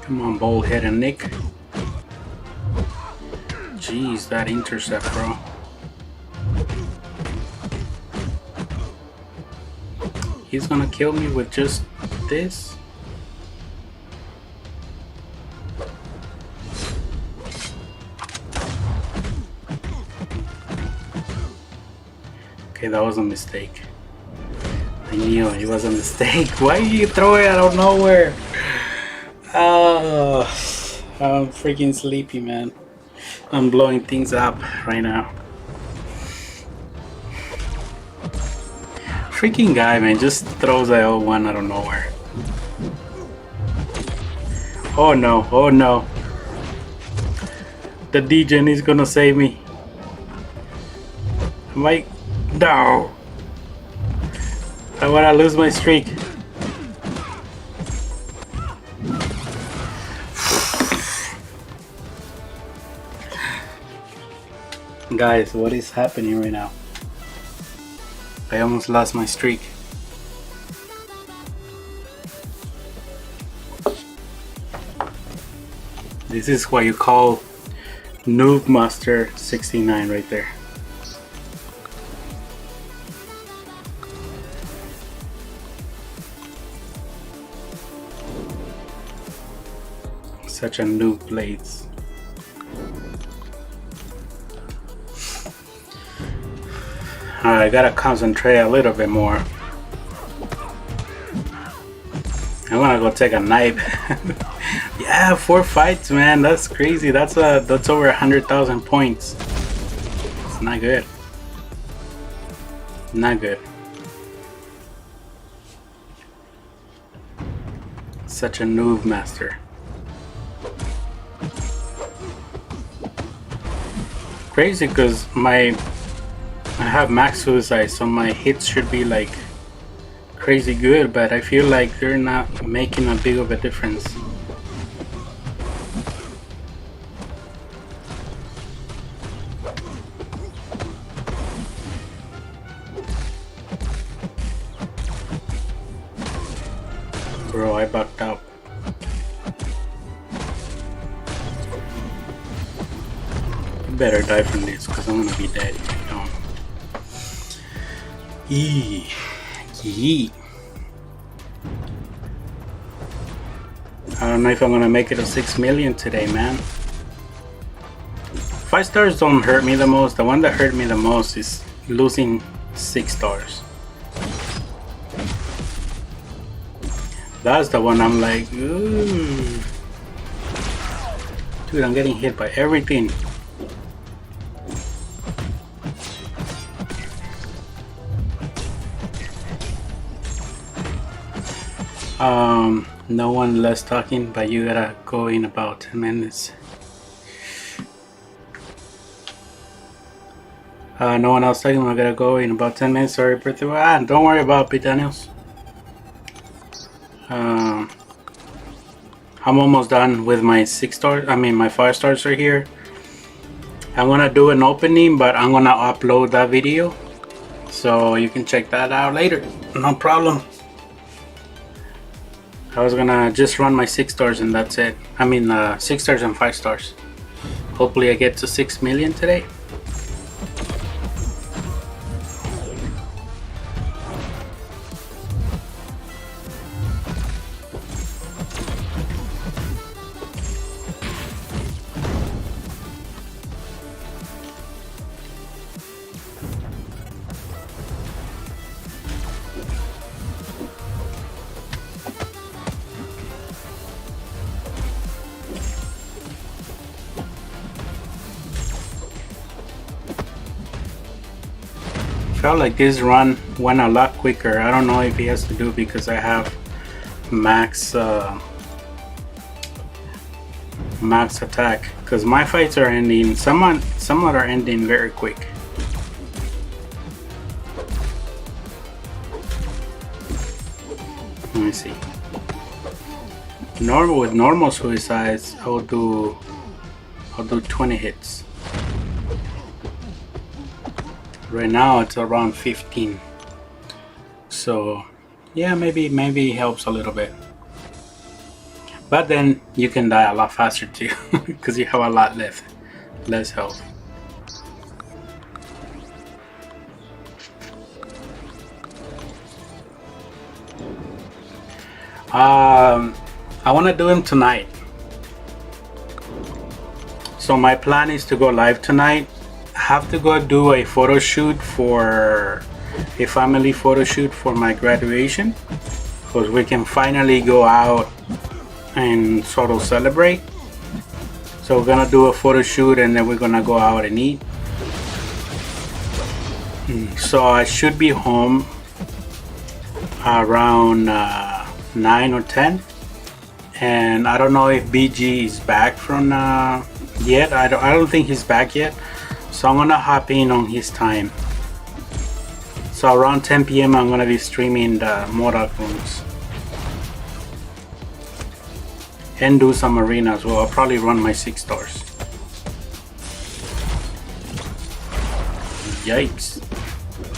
Come on, bald head and Nick. Jeez, that intercept, bro. He's gonna kill me with just this? Okay, that was a mistake. I knew it was a mistake. Why did you throw it out of nowhere? Oh, I'm freaking sleepy, man. I'm blowing things up right now. Freaking guy, man, just throws that L1 out of nowhere. Oh no, oh no. The DJ is gonna save me. Mike, no. I wanna lose my streak. Guys, what is happening right now? I almost lost my streak. This is what you call Noob Master 69 right there. Such a noob blades. Alright, I gotta concentrate a little bit more. I'm gonna go take a nap. Yeah, 4 fights, man. That's crazy. That's over 100,000 points. It's not good. Not good. Such a noob master. Crazy, because I have max suicide, so my hits should be like crazy good, but I feel like they're not making a big of a difference. Bro, I bucked out. You better die from this, because I'm gonna be dead if you don't. Yee. I don't know if I'm gonna make it to 6 million today, man. 5 stars don't hurt me the most. The one that hurt me the most is losing 6 stars. That's the one I'm like, ooh. Dude, I'm getting hit by everything. No one less talking, but you gotta go in about 10 minutes. No one else talking, I gotta go in about 10 minutes. Sorry, birthday. Don't worry about it, Daniels. I'm almost done with my 6 stars. I mean, my 5 stars are here. I'm gonna do an opening, but I'm gonna upload that video, so you can check that out later. No problem. I was gonna just run my 6 stars and that's it. I mean 6 stars and 5 stars. Hopefully I get to 6 million today. Felt like this run went a lot quicker. I don't know if it has to do because I have max max attack, because my fights are ending, some are ending very quick. Let me see. With normal suicides, I'll do 20 hits. Right now it's around 15, so yeah, maybe it helps a little bit, but then you can die a lot faster too because you have a lot less health. I want to do him tonight, so my plan is to go live tonight. Have to go do a photo shoot for a family photo shoot for my graduation, because we can finally go out and sort of celebrate. So we're gonna do a photo shoot and then we're gonna go out and eat. So I should be home around 9 or 10, and I don't know if BG is back from yet. I don't think he's back yet, so I'm gonna hop in on his time. So around 10 p.m. I'm gonna be streaming the Modoc rooms and do some arena as well. I'll probably run my 6 stars. Yikes.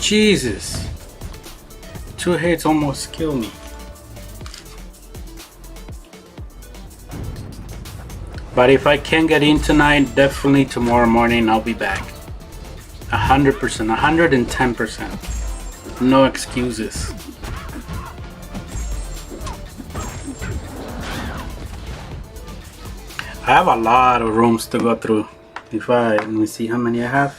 Jesus. 2 hits almost killed me. But if I can't get in tonight, definitely tomorrow morning I'll be back. 100%, 110%. No excuses. I have a lot of rooms to go through. Let me see how many I have.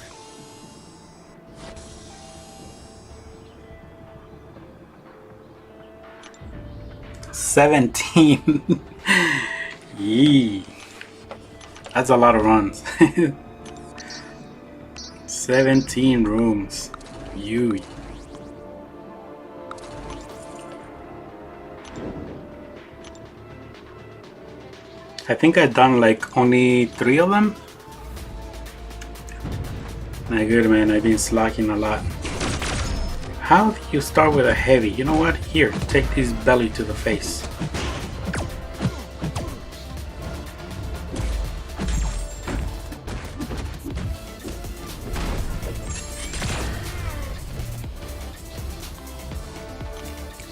17. Yee. That's a lot of runs. 17 rooms. You. I think I've done like only 3 of them. My good man, I've been slacking a lot. How do you start with a heavy? You know what? Here, take this belly to the face.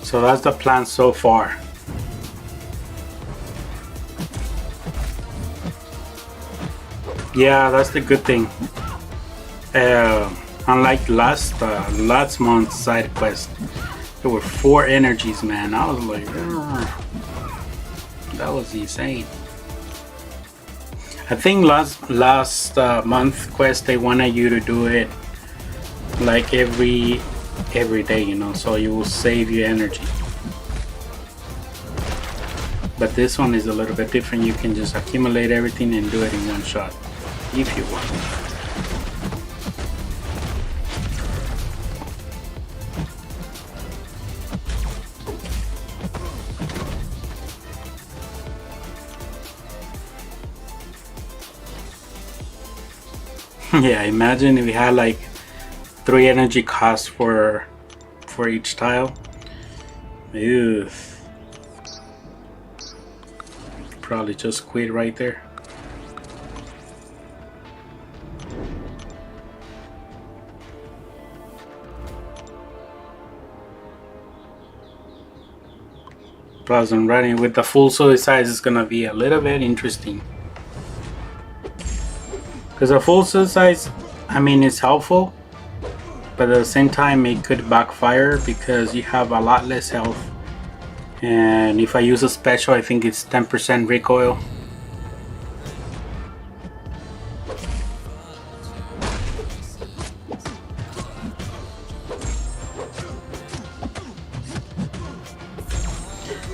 So that's the plan so far. Yeah, that's the good thing. Unlike last month's side quest, there were 4 energies, man. I was like, that was insane. I think last month quest they wanted you to do it like every day, you know, so you will save your energy. But this one is a little bit different. You can just accumulate everything and do it in one shot if you want. Yeah, imagine if we had like 3 energy costs for each tile. Ew. Probably just quit right there. Plus, I'm running with the full suicide is gonna be a little bit interesting. Because a full suicide, I mean, it's helpful, but at the same time it could backfire because you have a lot less health. And if I use a special, I think it's 10% recoil.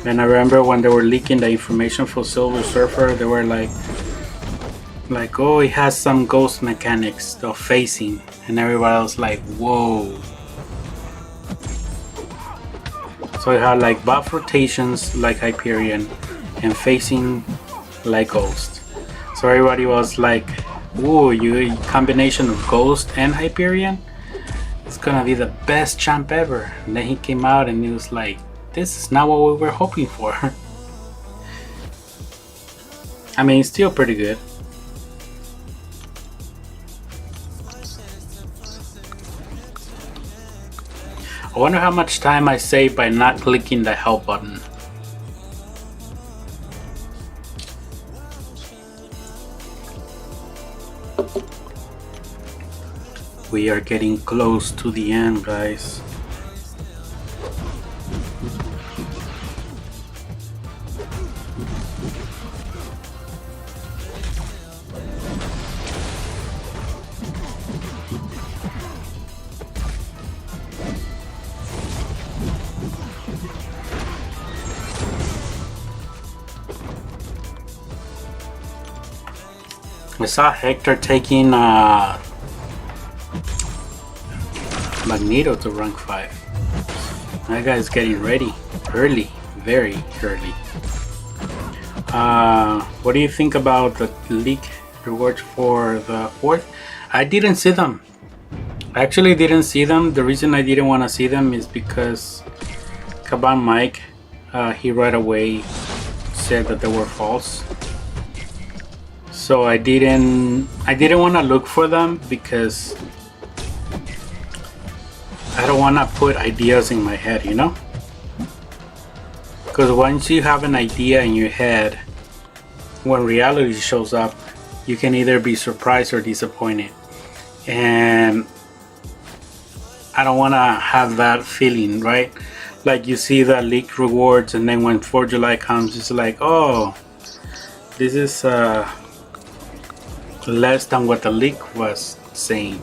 And I remember when they were leaking the information for Silver Surfer, they were like, oh, it has some ghost mechanics of facing, and everybody else like, whoa. So it had like buff rotations like Hyperion and facing like Ghost. So everybody was like, whoa, you combination of Ghost and Hyperion, it's gonna be the best champ ever. And then he came out and he was like, this is not what we were hoping for. I mean, it's still pretty good. I wonder how much time I save by not clicking the help button. We are getting close to the end, guys. saw Hector taking Magneto to rank 5. That guy's getting ready early, very early. What do you think about the leak rewards for the 4th? I didn't see them. I actually didn't see them. The reason I didn't want to see them is because Kabam Mike, he right away said that they were false. So I didn't want to look for them because I don't want to put ideas in my head, you know? Because once you have an idea in your head, when reality shows up, you can either be surprised or disappointed. And I don't want to have that feeling, right? Like you see the leaked rewards, and then when 4th of July comes, it's like, oh, this is less than what the leak was saying,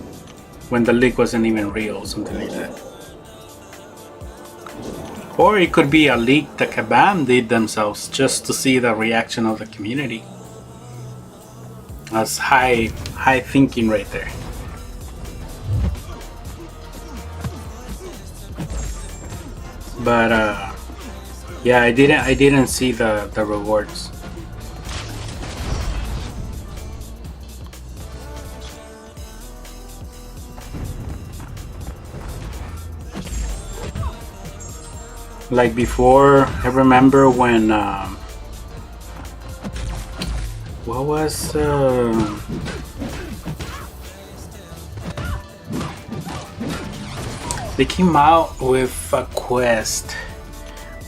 when the leak wasn't even real, something like that. Or it could be a leak that Kabam did themselves just to see the reaction of the community. That's high thinking right there. But yeah, I didn't see the rewards. Like before, I remember when what was they came out with a quest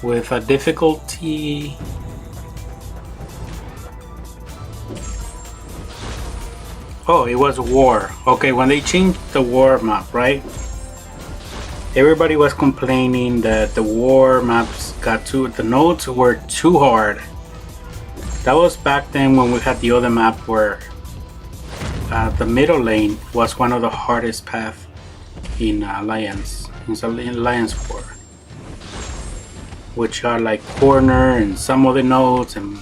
with a difficulty. Oh, it was war. Okay, when they changed the war map, right? Everybody was complaining that the war maps the nodes were too hard. That was back then when we had the other map where the middle lane was one of the hardest paths in Alliance War, which are like corner and some other nodes and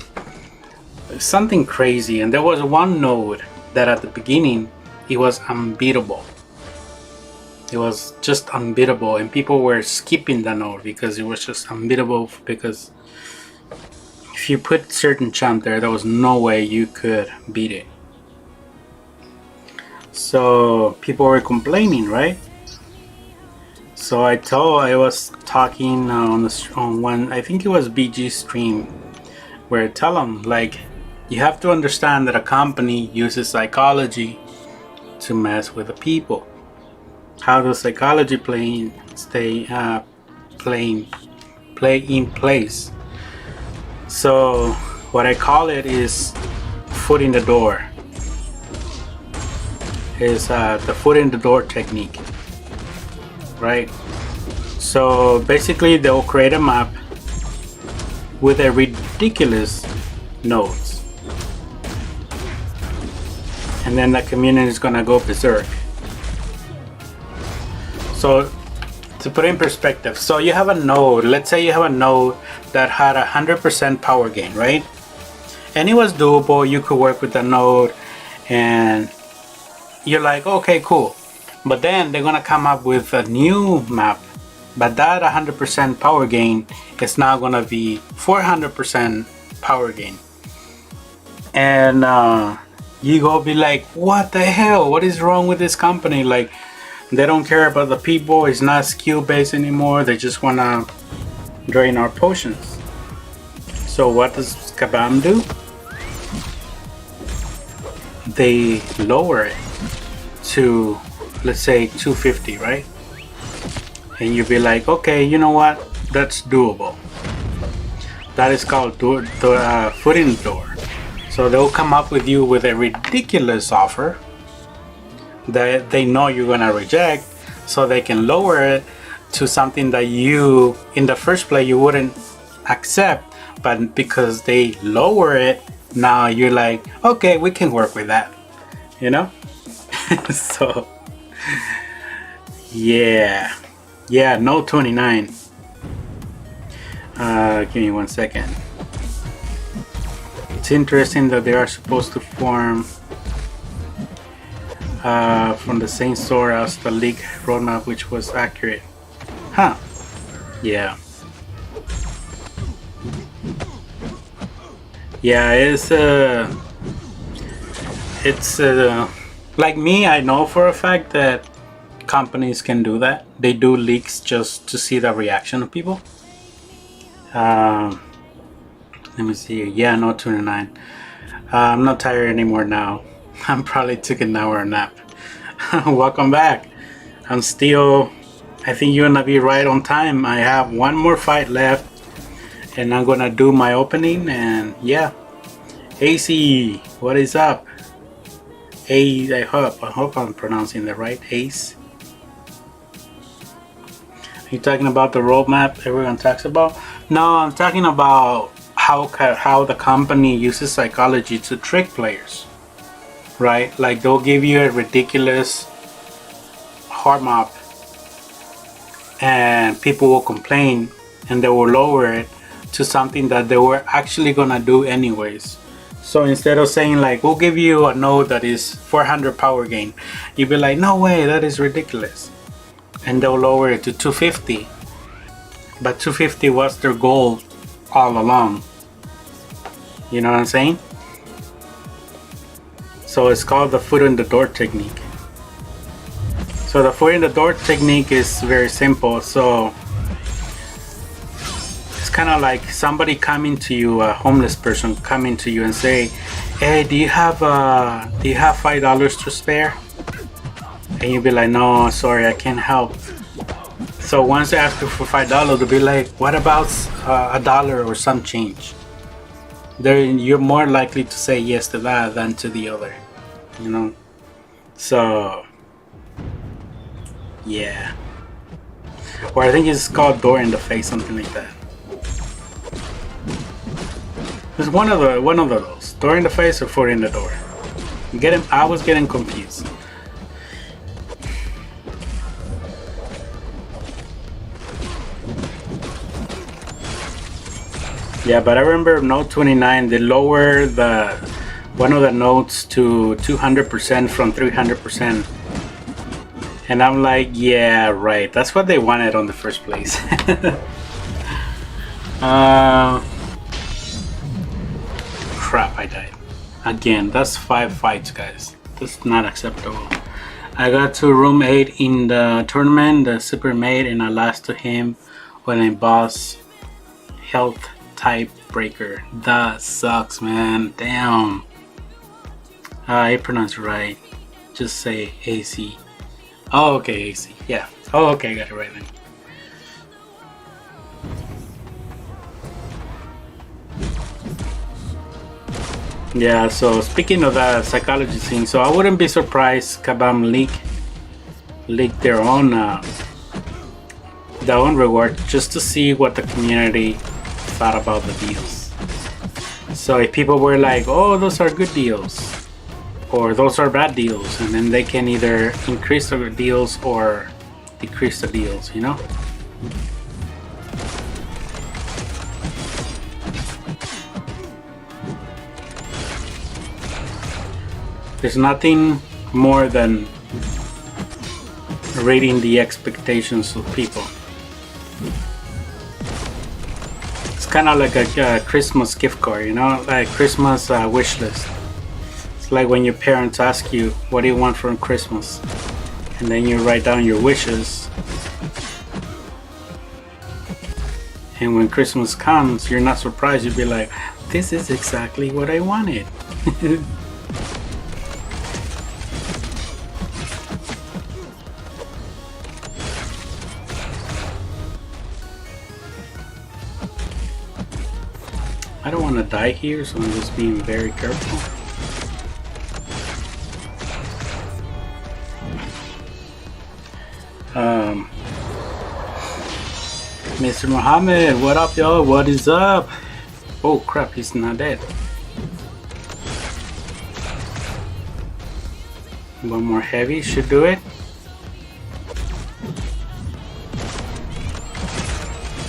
something crazy. And there was one node that at the beginning it was unbeatable. It was just unbeatable, and people were skipping the node because it was just unbeatable. Because if you put certain champ there was no way you could beat it. So people were complaining, right? So I was talking on one, I think it was BG stream, where I tell them, like, you have to understand that a company uses psychology to mess with the people. How does psychology play in place? So what I call it is foot in the door. Is the foot in the door technique, right? So basically they'll create a map with a ridiculous nodes, and then the community is gonna go berserk. So to put in perspective, so you have a node, let's say you have a node that had 100% power gain, right? And it was doable, you could work with the node, and you're like, okay, cool. But then they're gonna come up with a new map, but that 100% power gain is now gonna be 400% power gain. And you go be like, what the hell? What is wrong with this company? Like, they don't care about the people. It's not skill based anymore. They just wanna drain our potions. So what does Kabam do? They lower it to, let's say, 250, right? And you'll be like, okay, you know what? That's doable. That is called foot in the door. So they'll come up with you with a ridiculous offer that they know you're gonna reject, so they can lower it to something that you, in the first place, you wouldn't accept. But because they lower it, now you're like, okay, we can work with that, you know? So yeah, no 29. Give me 1 second. It's interesting that they are supposed to form from the same store as the league roadmap, which was accurate. Huh. Yeah. Yeah, it's like me, I know for a fact that companies can do that. They do leaks just to see the reaction of people. Let me see. Yeah, no 29. I'm not tired anymore now. I'm probably took an hour nap. Welcome back. I'm still, I think you're gonna be right on time. I have one more fight left and I'm gonna do my opening, and yeah. AC, what is up? I hope I'm pronouncing that right. Ace. Are you talking about the roadmap everyone talks about? No, I'm talking about how the company uses psychology to trick players, right? Like they'll give you a ridiculous hard map and people will complain and they will lower it to something that they were actually gonna do anyways. So instead of saying like, we'll give you a node that is 400 power gain, you'd be like, no way, that is ridiculous. And they'll lower it to 250. But 250 was their goal all along. You know what I'm saying? So it's called the foot in the door technique. So the foot in the door technique is very simple. So it's kind of like somebody coming to you, a homeless person coming to you and say, hey, do you have $5 to spare? And you'll be like, no, sorry, I can't help. So once they ask you for $5, they'll be like, what about $1 or some change? You're more likely to say yes to that than to the other, you know? So, yeah. Or I think it's called door in the face, something like that. It's one of those. Door in the face or foot in the door. I was getting confused. Yeah, but I remember Node 29, they lower one of the nodes to 200% from 300%. And I'm like, yeah, right. That's what they wanted on the first place. Crap, I died. Again, that's 5 fights, guys. That's not acceptable. I got to room 8 in the tournament, the super mate, and I lost to him when a boss health type breaker. That sucks, man. Damn. I pronounced it right. Just say AC. Oh, okay, AC. Yeah. Oh, okay, I got it right then. Yeah, so speaking of that psychology thing, so I wouldn't be surprised Kabam leak their own reward just to see what the community thought about the deals. So if people were like, oh, those are good deals or those are bad deals, and then they can either increase the deals or decrease the deals, you know? There's nothing more than rating the expectations of people. It's kind of like a Christmas gift card, you know, like Christmas wish list. It's like when your parents ask you, what do you want for Christmas? And then you write down your wishes. And when Christmas comes, you're not surprised. You'll be like, this is exactly what I wanted. I don't want to die here, so I'm just being very careful. Mr. Muhammad, what up, y'all? What is up? Oh crap, he's not dead. One more heavy should do it.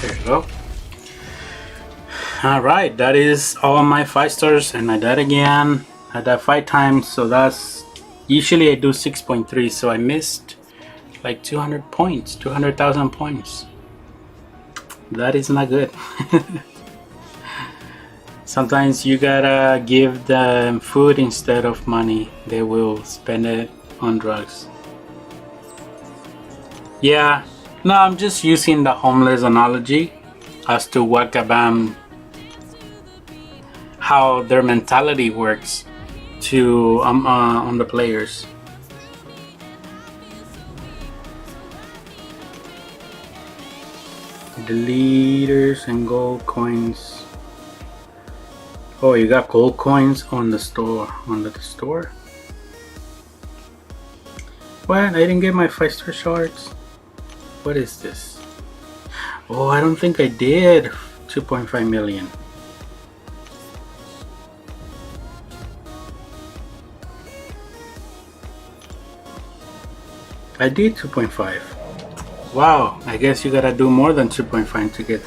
There you go. Alright, that is all my 5 stars, and I died again. I died 5 times, so that's Usually I do 6.3, so I missed like 200 points, 200,000 points. That is not good. Sometimes you gotta give them food instead of money. They will spend it on drugs. Yeah, no, I'm just using the homeless analogy as to what Kabam, how their mentality works to on the players. The leaders and gold coins. Oh, you got gold coins on the store. On the store? What? I didn't get my 5-star shards. What is this? Oh, I don't think I did 2.5 million. I did 2.5. Wow, I guess you gotta do more than 2.5 to get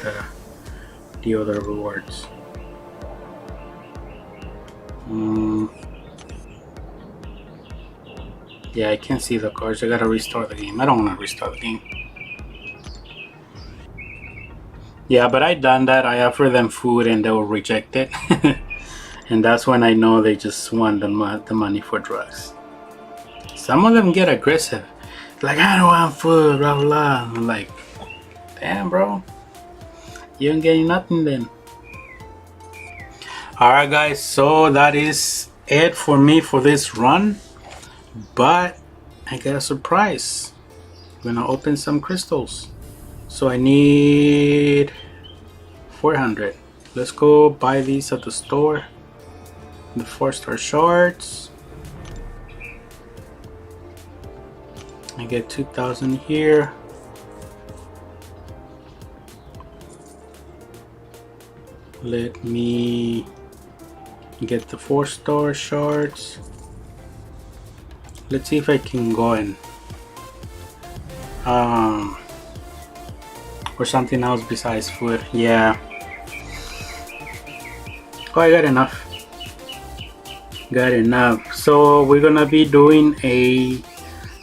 the other rewards. Yeah, I can't see the cards. I gotta restart the game. I don't wanna restart the game. Yeah, but I done that. I offer them food and they will reject it. And that's when I know they just want the money for drugs. Some of them get aggressive. Like, I don't want food, blah, blah, blah. I'm like, damn, bro. You ain't getting nothing then. Alright, guys. So that is it for me for this run. But I got a surprise. I'm gonna open some crystals. So I need 400. Let's go buy these at the store. The 4-star shards. I get 2,000 here. Let me get the 4-star shards. Let's see if I can go in or something else besides food. Yeah. Oh, I got enough. Got enough. So we're gonna be doing a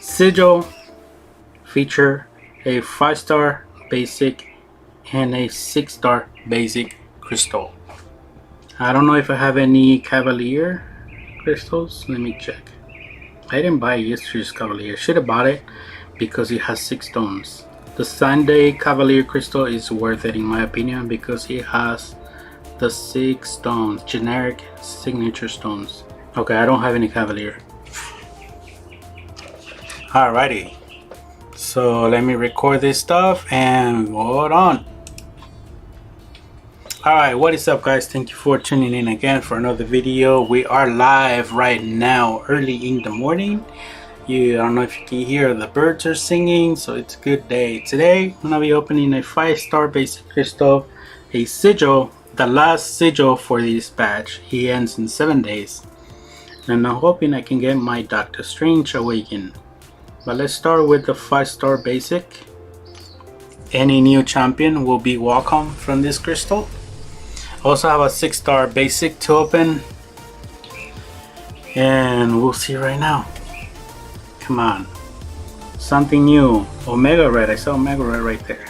sigil feature, a 5-star basic and a 6-star basic crystal. I don't know if I have any Cavalier crystals. Let me check. I didn't buy yesterday's Cavalier. Should have bought it because it has 6 stones. The Sunday Cavalier crystal is worth it in my opinion because it has the 6 stones, generic signature stones. Okay, I don't have any Cavalier. Alrighty, so let me record this stuff and hold on. Alright, what is up, guys? Thank you for tuning in again for another video. We are live right now early in the morning. I don't know if you can hear the birds are singing, so it's a good day. Today I'm gonna be opening a 5-star basic crystal, a sigil, the last sigil for this badge. He ends in 7 days, and I'm hoping I can get my Doctor Strange Awaken. But let's start with the 5-star basic. Any new champion will be welcome from this crystal. Also have a 6-star basic to open, and we'll see right now. Come on, something new. Omega Red. I saw Omega Red right there.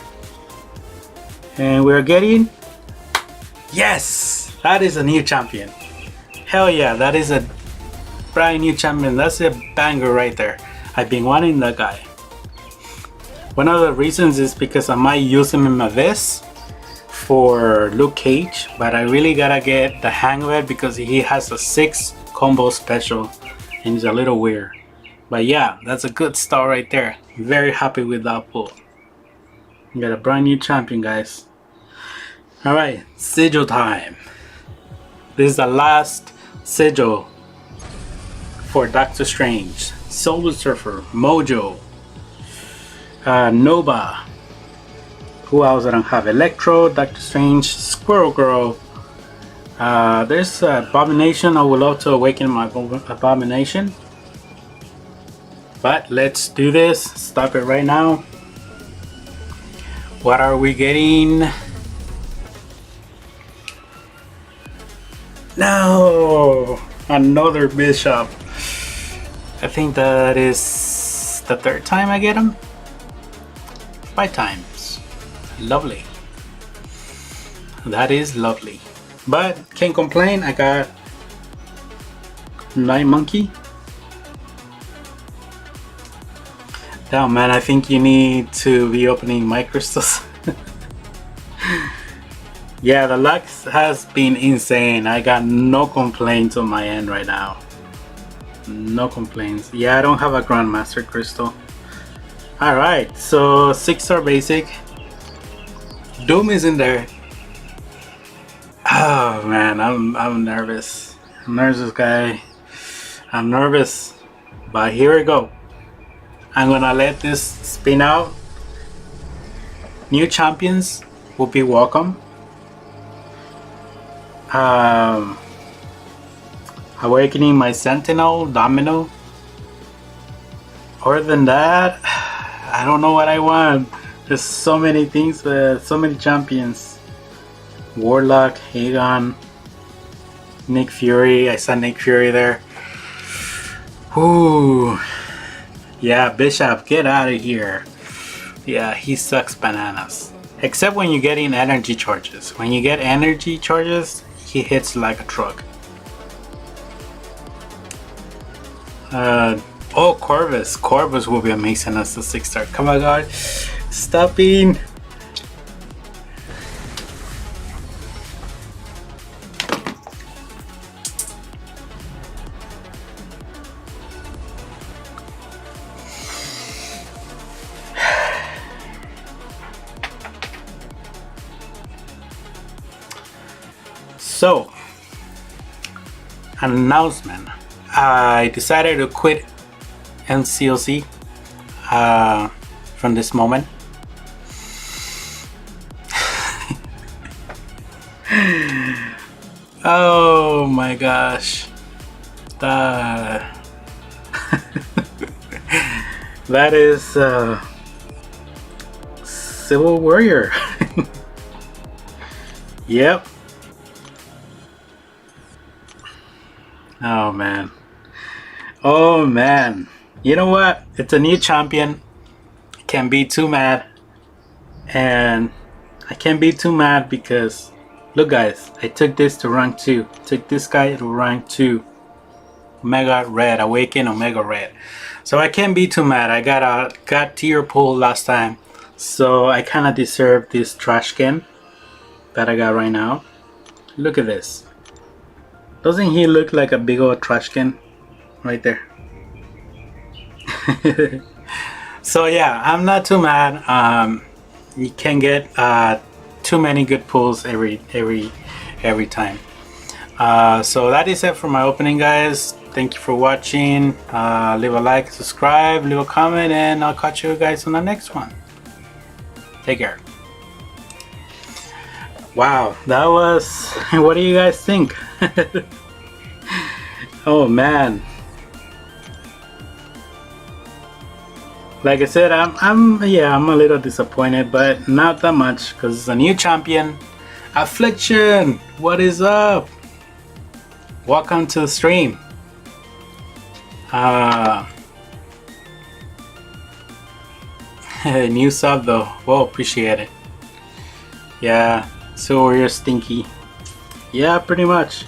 And we're getting, yes, that is a new champion. Hell yeah, that is a brand new champion. That's a banger right there. I've been wanting that guy. One of the reasons is because I might use him in my vest for Luke Cage, but I really gotta get the hang of it because he has a 6 combo special and he's a little weird. But yeah, that's a good start right there. Very happy with that pull. We got a brand new champion, guys. Alright, sigil time. This is the last sigil for Doctor Strange. Silver Surfer, Mojo, Nova. Who else I don't have? Electro, Doctor Strange, Squirrel Girl. There's Abomination. I would love to awaken my Abomination. But let's do this. Stop it right now. What are we getting? No! Another Bishop. I think that is the third time I get them. 5 times. Lovely. That is lovely. But can't complain. I got Night Monkey. Damn, man, I think you need to be opening my crystals. Yeah, the luck has been insane. I got no complaints on my end right now. No complaints. Yeah, I don't have a Grandmaster crystal. Alright, so 6-star basic. Doom is in there. Oh man, I'm nervous. I'm nervous, guy. I'm nervous. But here we go. I'm gonna let this spin out. New champions will be welcome. Awakening my Sentinel, Domino. Other than that, I don't know what I want. There's so many things, so many champions. Warlock, Hagon, Nick Fury. I saw Nick Fury there. Ooh. Yeah, Bishop, get out of here. Yeah, he sucks bananas. Except when you're getting energy charges. When you get energy charges, he hits like a truck. Oh, Corvus. Corvus will be amazing as a 6-star. Come on, God. Stopping. So, an announcement. I decided to quit NCOC from this moment. Oh my gosh. That is Civil Warrior. Yep. Oh man. Oh man. You know what? It's a new champion. Can't be too mad. And I can't be too mad because look guys, I took this to rank 2. Took this guy to rank 2. Omega Red, Awaken Omega Red. So I can't be too mad. I got tier pull last time. So I kinda deserve this trash can that I got right now. Look at this. Doesn't he look like a big old trash can? Right there. So yeah, I'm not too mad. You can get too many good pulls every time. So that is it for my opening, guys. Thank you for watching. Leave a like, subscribe, leave a comment, and I'll catch you guys on the next one. Take care. Wow, that was. What do you guys think? Oh man. Like I said, I'm a little disappointed, but not that much because it's a new champion. Affliction, what is up? Welcome to the stream. New sub though. Whoa, appreciate it. Yeah, so you're stinky. Yeah, pretty much.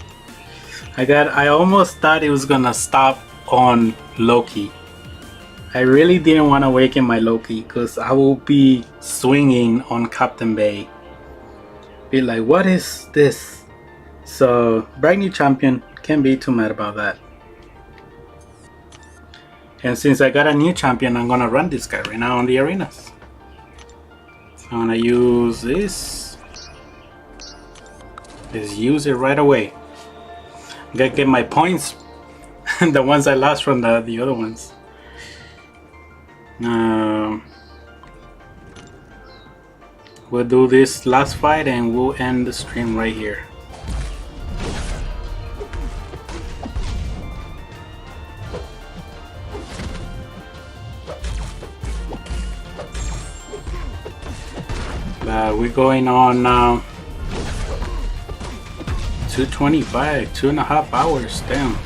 I almost thought it was gonna stop on Loki. I really didn't want to awaken my Loki because I will be swinging on Captain Bay. Be like, what is this? So, brand new champion, can't be too mad about that. And since I got a new champion, I'm gonna run this guy right now on the arenas. So I'm gonna use this. Just use it right away. Gotta get my points. The ones I lost from the other ones. We'll do this last fight and we'll end the stream right here. We're going on 225, 2.5 hours, damn.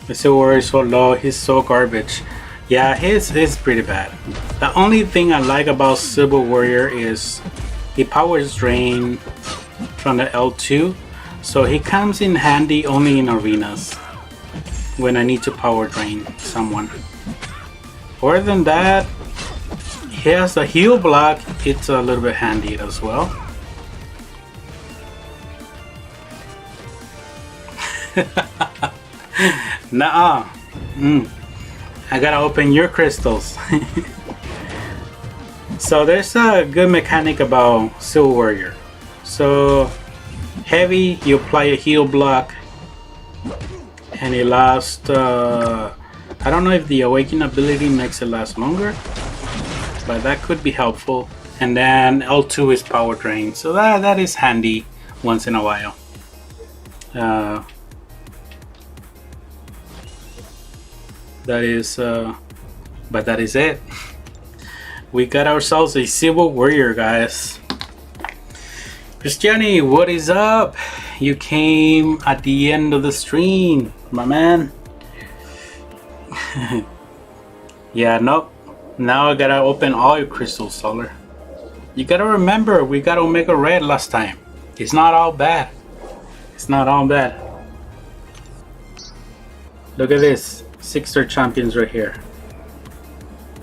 The Silver Warrior is so low, he's so garbage. Yeah, he's pretty bad. The only thing I like about Silver Warrior is he powers drain from the L2, so he comes in handy only in arenas when I need to power drain someone. Other than that, he has the heal block, it's a little bit handy as well. Nuh-uh. I gotta open your crystals. So there's a good mechanic about Silver Warrior. So heavy, you apply a heal block and it lasts I don't know if the awakening ability makes it last longer, but that could be helpful. And then L2 is power drain, so that is handy once in a while. But that is it. We got ourselves a Silver Warrior, guys. Cristiani, what is up? You came at the end of the stream, my man. Yeah, nope. Now I gotta open all your crystals, Solar. You gotta remember, we got Omega Red last time. It's not all bad. It's not all bad. Look at this. 6-star champions right here.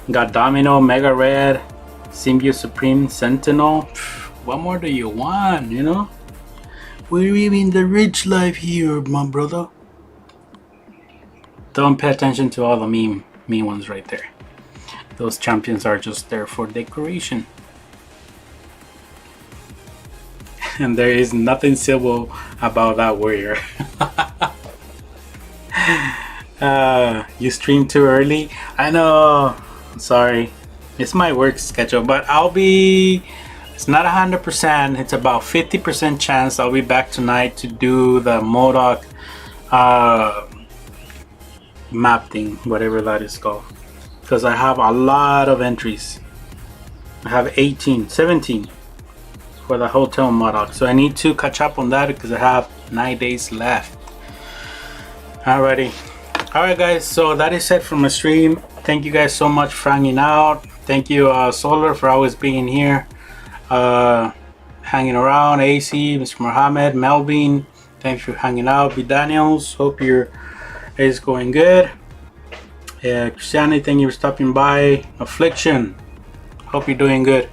Got Domino, Mega Red, Symbiote Supreme, Sentinel. What more do you want, you know? We're living the rich life here, my brother. Don't pay attention to all the mean ones right there. Those champions are just there for decoration. And there is nothing civil about that warrior. You stream too early? I know. Sorry. It's my work schedule, but it's not 100%. It's about 50% chance I'll be back tonight to do the MODOK map thing, whatever that is called. Because I have a lot of entries. I have 17 for the hotel MODOK. So I need to catch up on that because I have 9 days left. Alrighty. Alright guys, so that is it for my stream. Thank you guys so much for hanging out. Thank you Solar for always being here. Hanging around. AC, Mr. Mohammed, Melvin, thanks for hanging out. B Daniels, hope your day is going good. Christiani, thank you for stopping by. Affliction, hope you're doing good.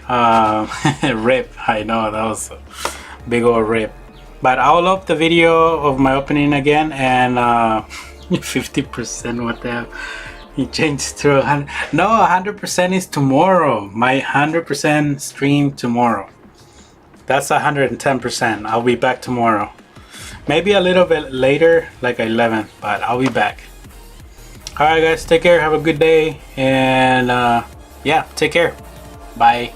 Rip, I know that was a big old rip. But I'll up the video of my opening again, and 50%, what the hell? He changed to 100. No, 100% is tomorrow. My 100% stream tomorrow. That's 110%. I'll be back tomorrow. Maybe a little bit later, like 11, but I'll be back. Alright guys, take care, have a good day, and yeah, take care. Bye.